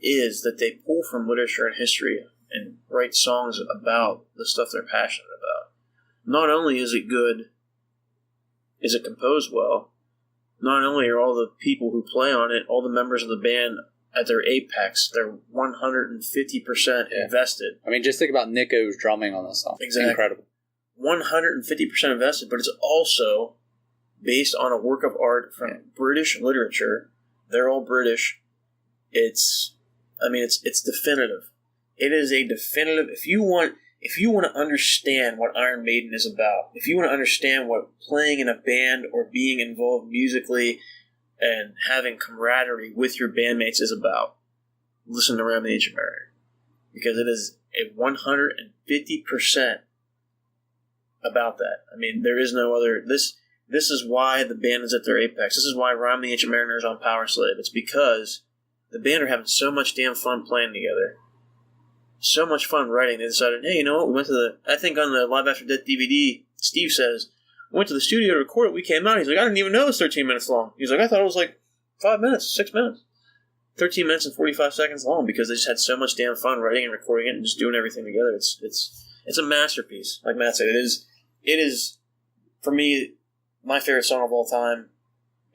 they pull from literature and history and write songs about the stuff they're passionate about. Not only is it good, is it composed well, not only are all the people who play on it, all the members of the band at their apex, they're 150% invested. I mean, just think about Nico's drumming on this song. Exactly. Incredible. 150% invested, but it's also based on a work of art from British literature. They're all British. It's definitive. It is a definitive. If you want to understand what Iron Maiden is about, if you want to understand what playing in a band or being involved musically and having camaraderie with your bandmates is about, listen to Ram the Ancient Mariner. Because it is a 150% about that. I mean, there is no other. This is why the band is at their apex. This is why Ram the Ancient Mariner is on Powerslave. It's because the band are having so much damn fun playing together. So much fun writing. They decided, hey, you know what? We went to I think on the Live After Death DVD, Steve says, we went to the studio to record it. We came out. He's like, I didn't even know it was 13 minutes long. He's like, I thought it was like 5 minutes, 6 minutes. 13 minutes and 45 seconds long because they just had so much damn fun writing and recording it and just doing everything together. It's a masterpiece. Like Matt said, it is for me, my favorite song of all time,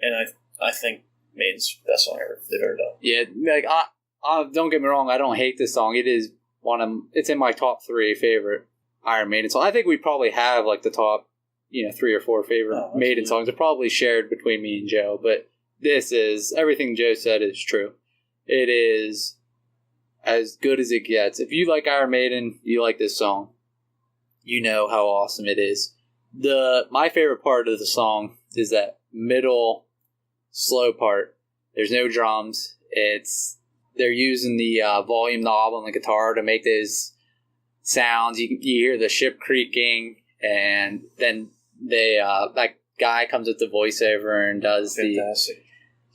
and I think Maiden's best song they've ever done. Yeah, like I don't get me wrong, I don't hate this song. It's in my top 3 favorite Iron Maiden songs. I think we probably have like the top, 3 or 4 favorite Maiden songs. They're probably shared between me and Joe, but this is everything Joe said is true. It is as good as it gets. If you like Iron Maiden, you like this song. You know how awesome it is. My favorite part of the song is that middle slow part. There's no drums. They're using the volume knob on the guitar to make those sounds. You hear the ship creaking, and then that guy comes with the voiceover and does Fantastic.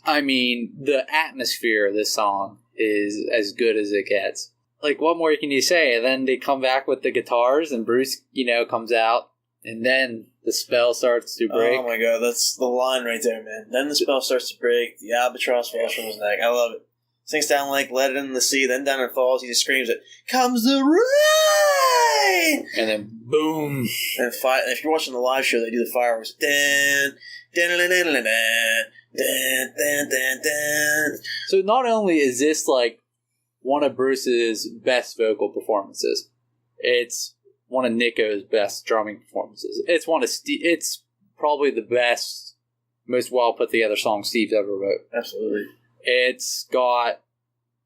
The atmosphere of this song is as good as it gets. Like, what more can you say? And then they come back with the guitars, and Bruce, comes out, and then the spell starts to break. Oh my god, that's the line right there, man. Then the spell starts to break, the albatross falls from his neck. I love it. Sinks down like let it in the sea, then down it falls, he just screams it, comes the rain! And then boom. And if you're watching the live show, they do the fireworks. Dan, dan, dan, dan, dan, dan, dan, dan, dan. So not only is this like one of Bruce's best vocal performances, it's one of Nico's best drumming performances. It's probably the best, most well put together song Steve's ever wrote. Absolutely. It's got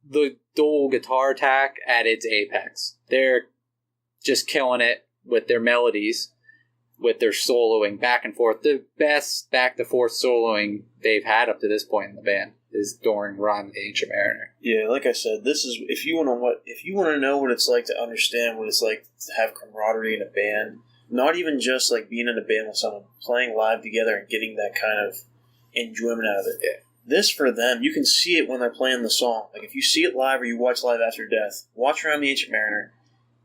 the dual guitar attack at its apex. They're just killing it with their melodies, with their soloing back and forth. The best back to forth soloing they've had up to this point in the band is during Rhyme the Ancient Mariner. Yeah, like I said, this is if you want to know what it's like to understand what it's like to have camaraderie in a band, not even just like being in a band with someone, playing live together and getting that kind of enjoyment out of it. Yeah. This for them, you can see it when they're playing the song. Like if you see it live or you watch Live After Death, watch Rhyme the Ancient Mariner.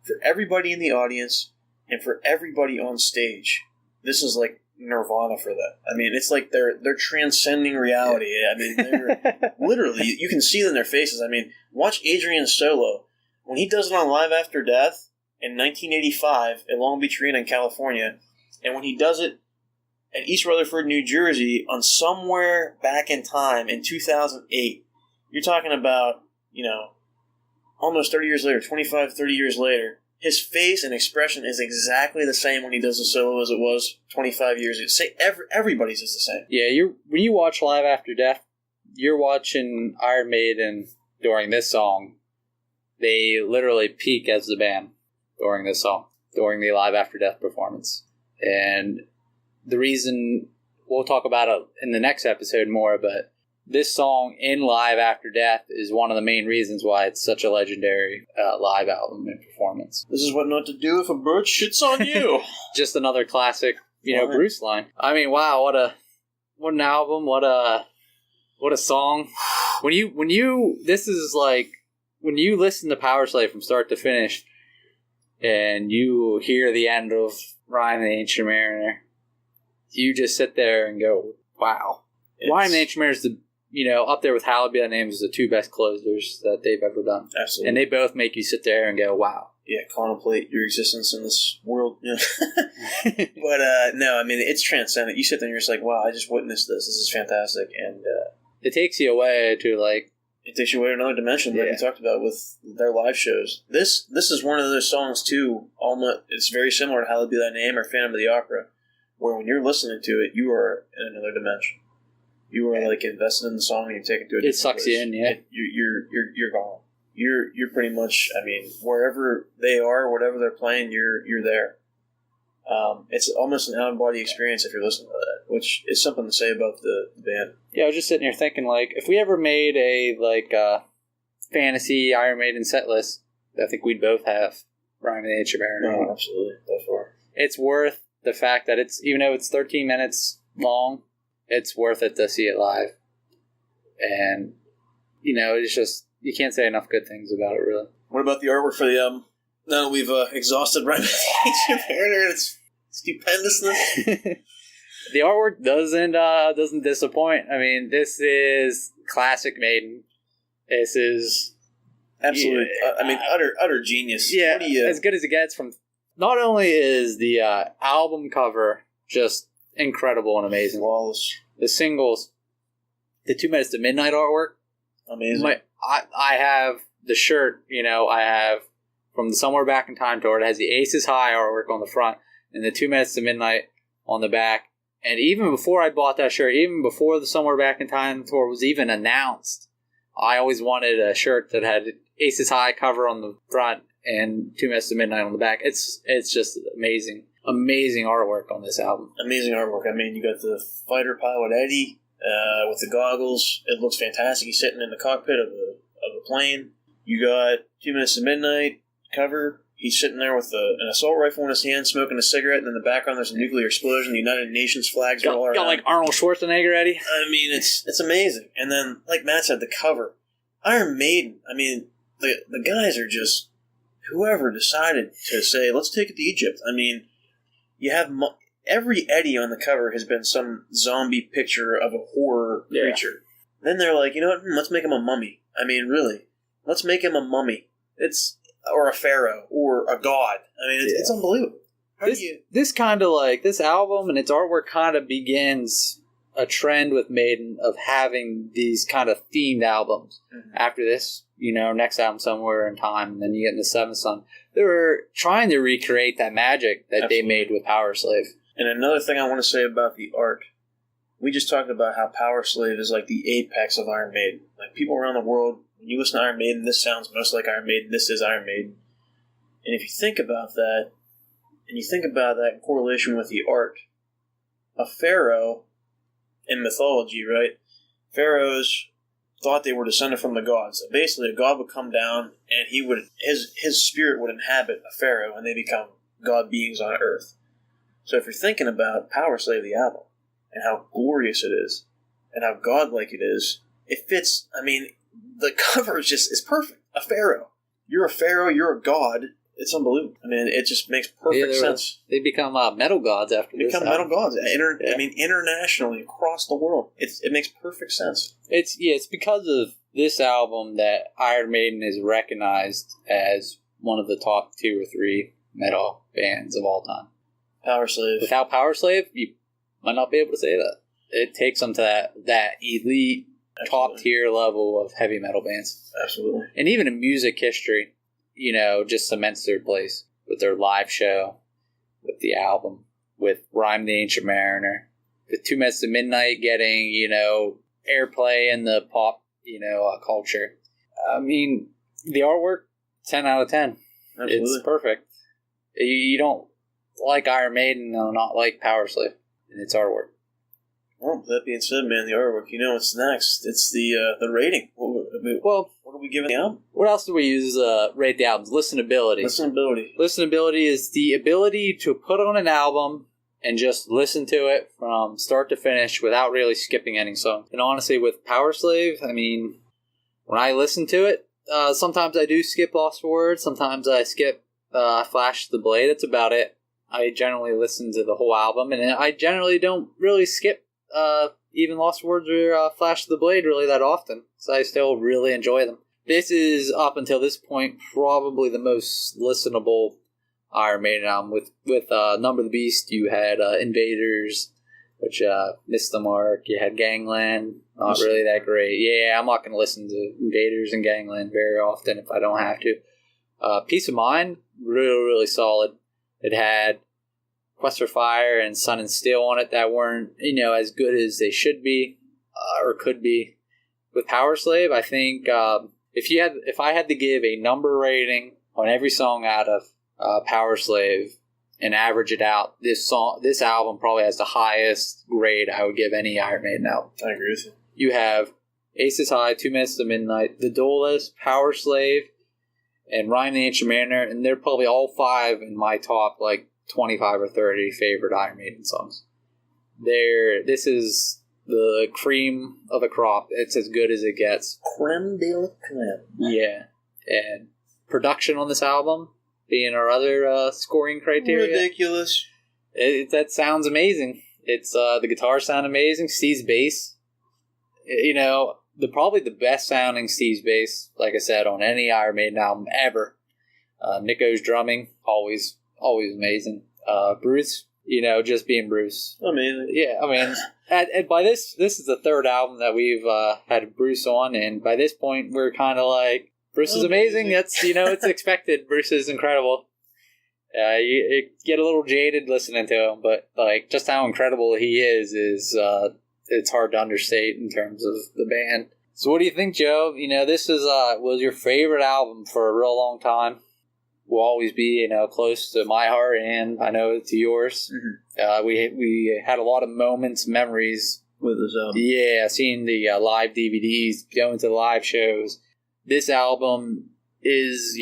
For everybody in the audience and for everybody on stage, this is like nirvana for them. I mean, it's like they're transcending reality. I mean, they're literally, you can see it in their faces. I mean, watch Adrian's solo. When he does it on Live After Death in 1985 at Long Beach Arena in California, and when he does it at East Rutherford, New Jersey on Somewhere Back in Time in 2008, you're talking about, almost 30 years later, 25, 30 years later, his face and expression is exactly the same when he does the solo as it was 25 years ago. Everybody's is the same. Yeah, when you watch Live After Death, you're watching Iron Maiden during this song. They literally peak as the band during this song, during the Live After Death performance. And the reason, we'll talk about it in the next episode more, but this song in Live After Death is one of the main reasons why it's such a legendary live album and performance. This is what not to do if a bird shits on you. Just another classic, Bruce line. I mean, wow, what an album, what a song. When you listen to Powerslave from start to finish, and you hear the end of Rhyme of the Ancient Mariner, you just sit there and go, wow. Rhyme of the Ancient Mariner is up there with Hallowed Be Thy Name, is the two best closers that they've ever done. Absolutely. And they both make you sit there and go, wow. Yeah, contemplate your existence in this world. Yeah. But no, I mean, it's transcendent. You sit there and you're just like, wow, I just witnessed this. This is fantastic. And it takes you away to it takes you away to another dimension that we talked about with their live shows. This is one of those songs too. Almost, it's very similar to Hallowed Be Thy Name or Phantom of the Opera, where when you're listening to it, you are in another dimension. You are like invested in the song and you take it to a different It sucks place. you in, yeah. You're gone. You're pretty much, I mean, wherever they are, whatever they're playing, you're there. It's almost an out-of-body experience if you're listening to that, which is something to say about the band. Yeah, I was just sitting here thinking, if we ever made a fantasy Iron Maiden set list, I think we'd both have Rhyme of the Ancient Mariner. No, absolutely. By far. It's worth the fact that even though it's 13 minutes long, it's worth it to see it live. And, it's just, you can't say enough good things about it, really. What about the artwork for the album? Now that we've exhausted Rhyme of the Ancient Mariner and its stupendousness. The artwork doesn't disappoint. I mean, this is classic Maiden. This is absolute. Utter genius. Yeah, as good as it gets. From not only is the album cover just incredible and amazing, flawless. The singles, the 2 Minutes to Midnight artwork, amazing. I have the shirt. I have from the Somewhere Back in Time tour. It has the Aces High artwork on the front and the 2 Minutes to Midnight on the back. And even before I bought that shirt, even before the Somewhere Back in Time tour was even announced, I always wanted a shirt that had Aces High cover on the front and 2 Minutes to Midnight on the back. It's just amazing artwork on this album. Amazing artwork. I mean, you got the fighter pilot Eddie with the goggles. It looks fantastic. He's sitting in the cockpit of a plane. You got 2 Minutes to Midnight cover. He's sitting there with an assault rifle in his hand, smoking a cigarette, and in the background there's a nuclear explosion. The United Nations flags are all around. Got like Arnold Schwarzenegger, Eddie. I mean, it's amazing. And then, like Matt said, the cover. Iron Maiden. I mean, the guys are just... Whoever decided to say, let's take it to Egypt. I mean, you have... Every Eddie on the cover has been some zombie picture of a horror creature. Then they're like, you know what? Let's make him a mummy. I mean, really. Let's make him a mummy. Or a pharaoh, or a god. I mean, it's unbelievable. This kind of this album and its artwork kind of begins a trend with Maiden of having these kind of themed albums. Mm-hmm. After this, next album, Somewhere in Time, and then you get into Seventh Son. They were trying to recreate that magic that they made with Powerslave. And another thing I want to say about the art, we just talked about how Powerslave is like the apex of Iron Maiden. Like, people around the world, when you listen to Iron Maiden, this sounds most like Iron Maiden, this is Iron Maiden. And if you think about that, and you think about that in correlation with the art, a pharaoh in mythology, right? Pharaohs thought they were descended from the gods. Basically, a god would come down, and his spirit would inhabit a pharaoh, and they become god beings on earth. So if you're thinking about Powerslave, the album, and how glorious it is, and how godlike it is, it fits. I mean, the cover is perfect. A pharaoh. You're a pharaoh. You're a god. It's unbelievable. I mean, it just makes perfect sense. They become metal gods after this. Become metal gods. I mean, internationally across the world, it makes perfect sense. It's because of this album that Iron Maiden is recognized as one of the top 2 or 3 metal bands of all time. Powerslave. Without Powerslave, you might not be able to say that. It takes them to that elite, top tier level of heavy metal bands. Absolutely. And even in music history, just cements their place with their live show, with the album, with Rhyme the Ancient Mariner, with 2 Minutes to Midnight getting, airplay in the pop, culture. I mean, the artwork, 10 out of 10. Absolutely. It's perfect. You don't like Iron Maiden or not like Powerslave in its artwork. Well, with that being said, man, the artwork, you know what's next. It's the rating. What are we giving the album? What else do we use rate the albums? Listenability. Listenability is the ability to put on an album and just listen to it from start to finish without really skipping any song. And honestly, with Powerslave, I mean, when I listen to it, sometimes I do skip Lost Words. Sometimes I skip Flash the Blade. That's about it. I generally listen to the whole album, and I generally don't really skip even Lost Words or Flash the Blade really that often, so I still really enjoy them. This is, up until this point, probably the most listenable Iron Maiden album. With Number the Beast, you had Invaders, which missed the mark. You had Gangland, not really that great. Yeah, I'm not going to listen to Invaders and Gangland very often if I don't have to. Peace of Mind, really, really solid. It had Quest for Fire and Sun and Steel on it that weren't, as good as they should be or could be. With Powerslave, I think if I had to give a number rating on every song out of Powerslave and average it out, this album probably has the highest grade I would give any Iron Maiden album. I agree with you. You have Aces High, 2 Minutes to Midnight, The Duelist, Powerslave, and Rhyme the Ancient Mariner, and they're probably all 5 in my top 25 or 30 favorite Iron Maiden songs. This is the cream of the crop. It's as good as it gets. Creme de la creme. Yeah, and production on this album being our other scoring criteria. Ridiculous. That sounds amazing. It's the guitars sound amazing. Steve's bass, probably the best sounding Steve's bass, like I said, on any Iron Maiden album ever. Nico's drumming, always amazing. Bruce, just being Bruce. Amazing. Yeah, I mean, by this is the 3rd album that we've had Bruce on, and by this point, we're kind of like, Bruce is amazing. That's, it's expected. Bruce is incredible. You get a little jaded listening to him, but just how incredible he is it's hard to understate in terms of the band. So what do you think, Joe? This was your favorite album for a real long time. Will always be, close to my heart, and I know to yours. Mm-hmm. We had a lot of moments, memories with this album. Yeah, seeing the live DVDs, going to the live shows. This album is,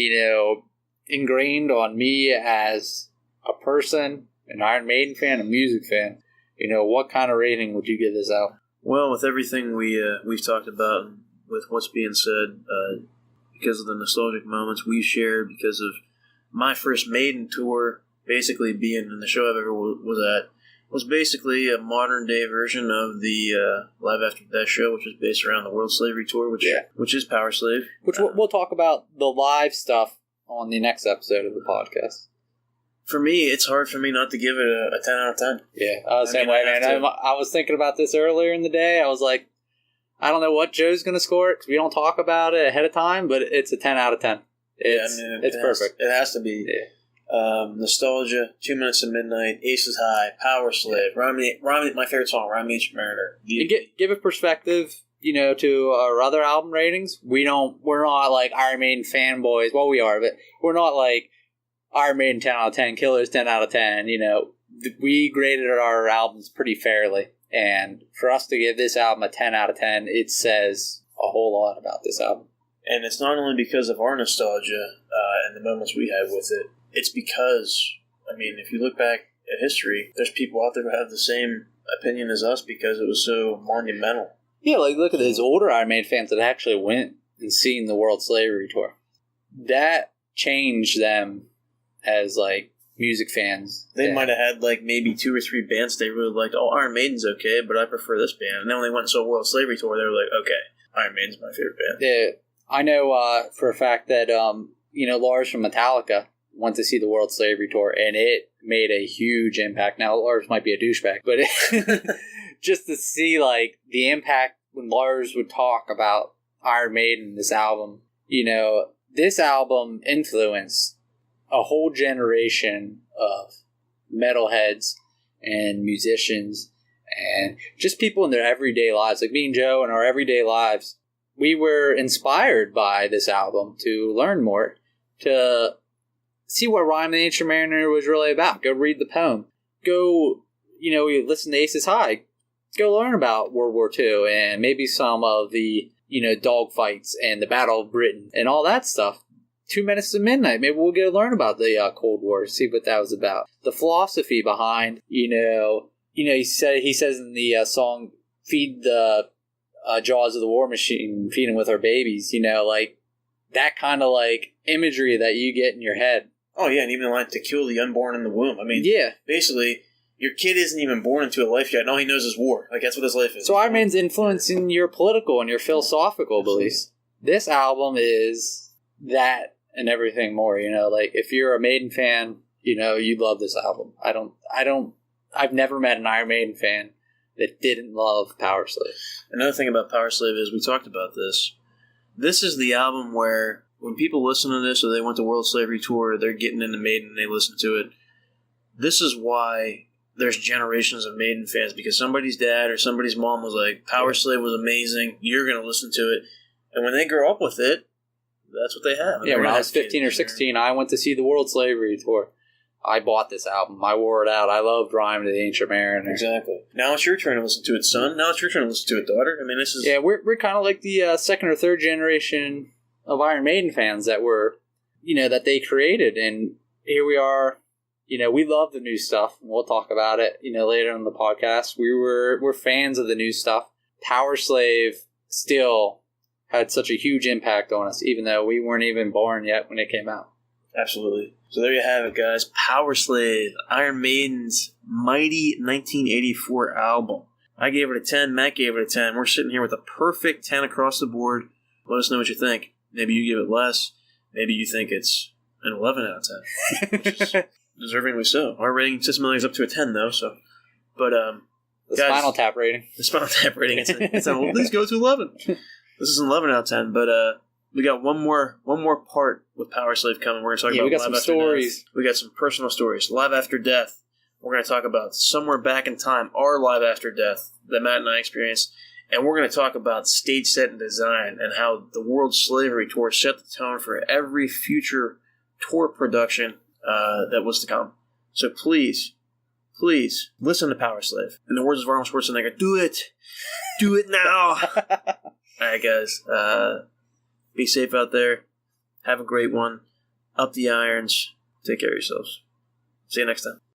ingrained on me as a person, an Iron Maiden fan, a music fan. What kind of rating would you give this album? Well, with everything we've talked about, and with what's being said, because of the nostalgic moments we've shared, because of my first Maiden tour, basically being in the show I've ever was at, was basically a modern day version of the Live After Death show, which was based around the World Slavery Tour, which is Powerslave. Which we'll talk about the live stuff on the next episode of the podcast. For me, it's hard for me not to give it a 10 out of 10. Yeah, same way, man. I was thinking about this earlier in the day. I was like, I don't know what Joe's going to score because we don't talk about it ahead of time, but it's a 10 out of 10. It's perfect. It has to be. Yeah. Nostalgia, 2 Minutes to Midnight, Aces High, Powerslave, my favorite song, Rhyme the Ancient Mariner. Give a perspective, to our other album ratings. We're not like Iron Maiden fanboys. Well, we are, but we're not like Iron Maiden 10 out of 10, Killers 10 out of 10. We graded our albums pretty fairly, and for us to give this album a 10 out of 10, it says a whole lot about this album. And it's not only because of our nostalgia and the moments we had with it. It's because, if you look back at history, there's people out there who have the same opinion as us because it was so monumental. Yeah, look at those older Iron Maiden fans that actually went and seen the World Slavery Tour. That changed them as, music fans. They might have had, maybe 2 or 3 bands they really liked. Oh, Iron Maiden's okay, but I prefer this band. And then when they went and saw World Slavery Tour, they were like, okay, Iron Maiden's my favorite band. Yeah, I know for a fact that, Lars from Metallica went to see the World Slavery Tour, and it made a huge impact. Now, Lars might be a douchebag, but just to see, the impact when Lars would talk about Iron Maiden, this album, this album influenced a whole generation of metalheads and musicians and just people in their everyday lives. Like me and Joe in our everyday lives, we were inspired by this album to learn more, to see what Rhyme the Ancient Mariner was really about. Go read the poem. Go, listen to Aces High. go learn about World War II and maybe some of the, dogfights and the Battle of Britain and all that stuff. 2 Minutes to Midnight. Maybe we'll go learn about the Cold War, see what that was about. The philosophy behind, he says in the song, feed the jaws of the war machine, feed them with our babies, like that kind of like imagery that you get in your head. Oh, yeah, and even like to kill the unborn in the womb. I mean, yeah. Basically, your kid isn't even born into a life yet, and all he knows is war. Like, that's what his life is. So Iron Maiden's influencing your political and your philosophical beliefs. This album is that and everything more, like if you're a Maiden fan, you love this album. I've never met an Iron Maiden fan that didn't love Powerslave. Another thing about Powerslave is, we talked about this. This is the album where when people listen to this or they went to World Slavery Tour, they're getting into Maiden and they listen to it. This is why there's generations of Maiden fans, because somebody's dad or somebody's mom was like, Powerslave was amazing, you're going to listen to it. And when they grow up with it, that's what they have. Yeah, when I was 15 or 16, I went to see the World Slavery Tour. I bought this album. I wore it out. I loved Rhyme to the Ancient Mariner. Exactly. Now it's your turn to listen to it, son. Now it's your turn to listen to it, daughter. I mean, this is... Yeah, we're kind of like the second or third generation of Iron Maiden fans that were, that they created. And here we are. We love the new stuff. We'll talk about it, later in the podcast. We're fans of the new stuff. Powerslave still had such a huge impact on us, even though we weren't even born yet when it came out. Absolutely. So there you have it, guys. Powerslave, Iron Maiden's mighty 1984 album. I gave it a 10. Matt gave it a 10. We're sitting here with a perfect 10 across the board. Let us know what you think. Maybe you give it less. Maybe you think it's an 11 out of 10. Which is deservingly so. Our rating system is up to a 10, though. So, but the guys, Spinal Tap rating. The Spinal Tap rating. Let's go to 11. This is an 11 out of 10. But we got one more part with Powerslave coming. We're going to talk about we got Live some After stories. Death. We got some personal stories. Live After Death. We're going to talk about Somewhere Back in Time, our Live After Death that Matt and I experienced. And we're going to talk about stage set and design and how the World Slavery Tour set the tone for every future tour production that was to come. So please listen to Powerslave. In the words of Arnold Schwarzenegger, do it! Do it now! Alright, guys. Be safe out there. Have a great one. Up the irons. Take care of yourselves. See you next time.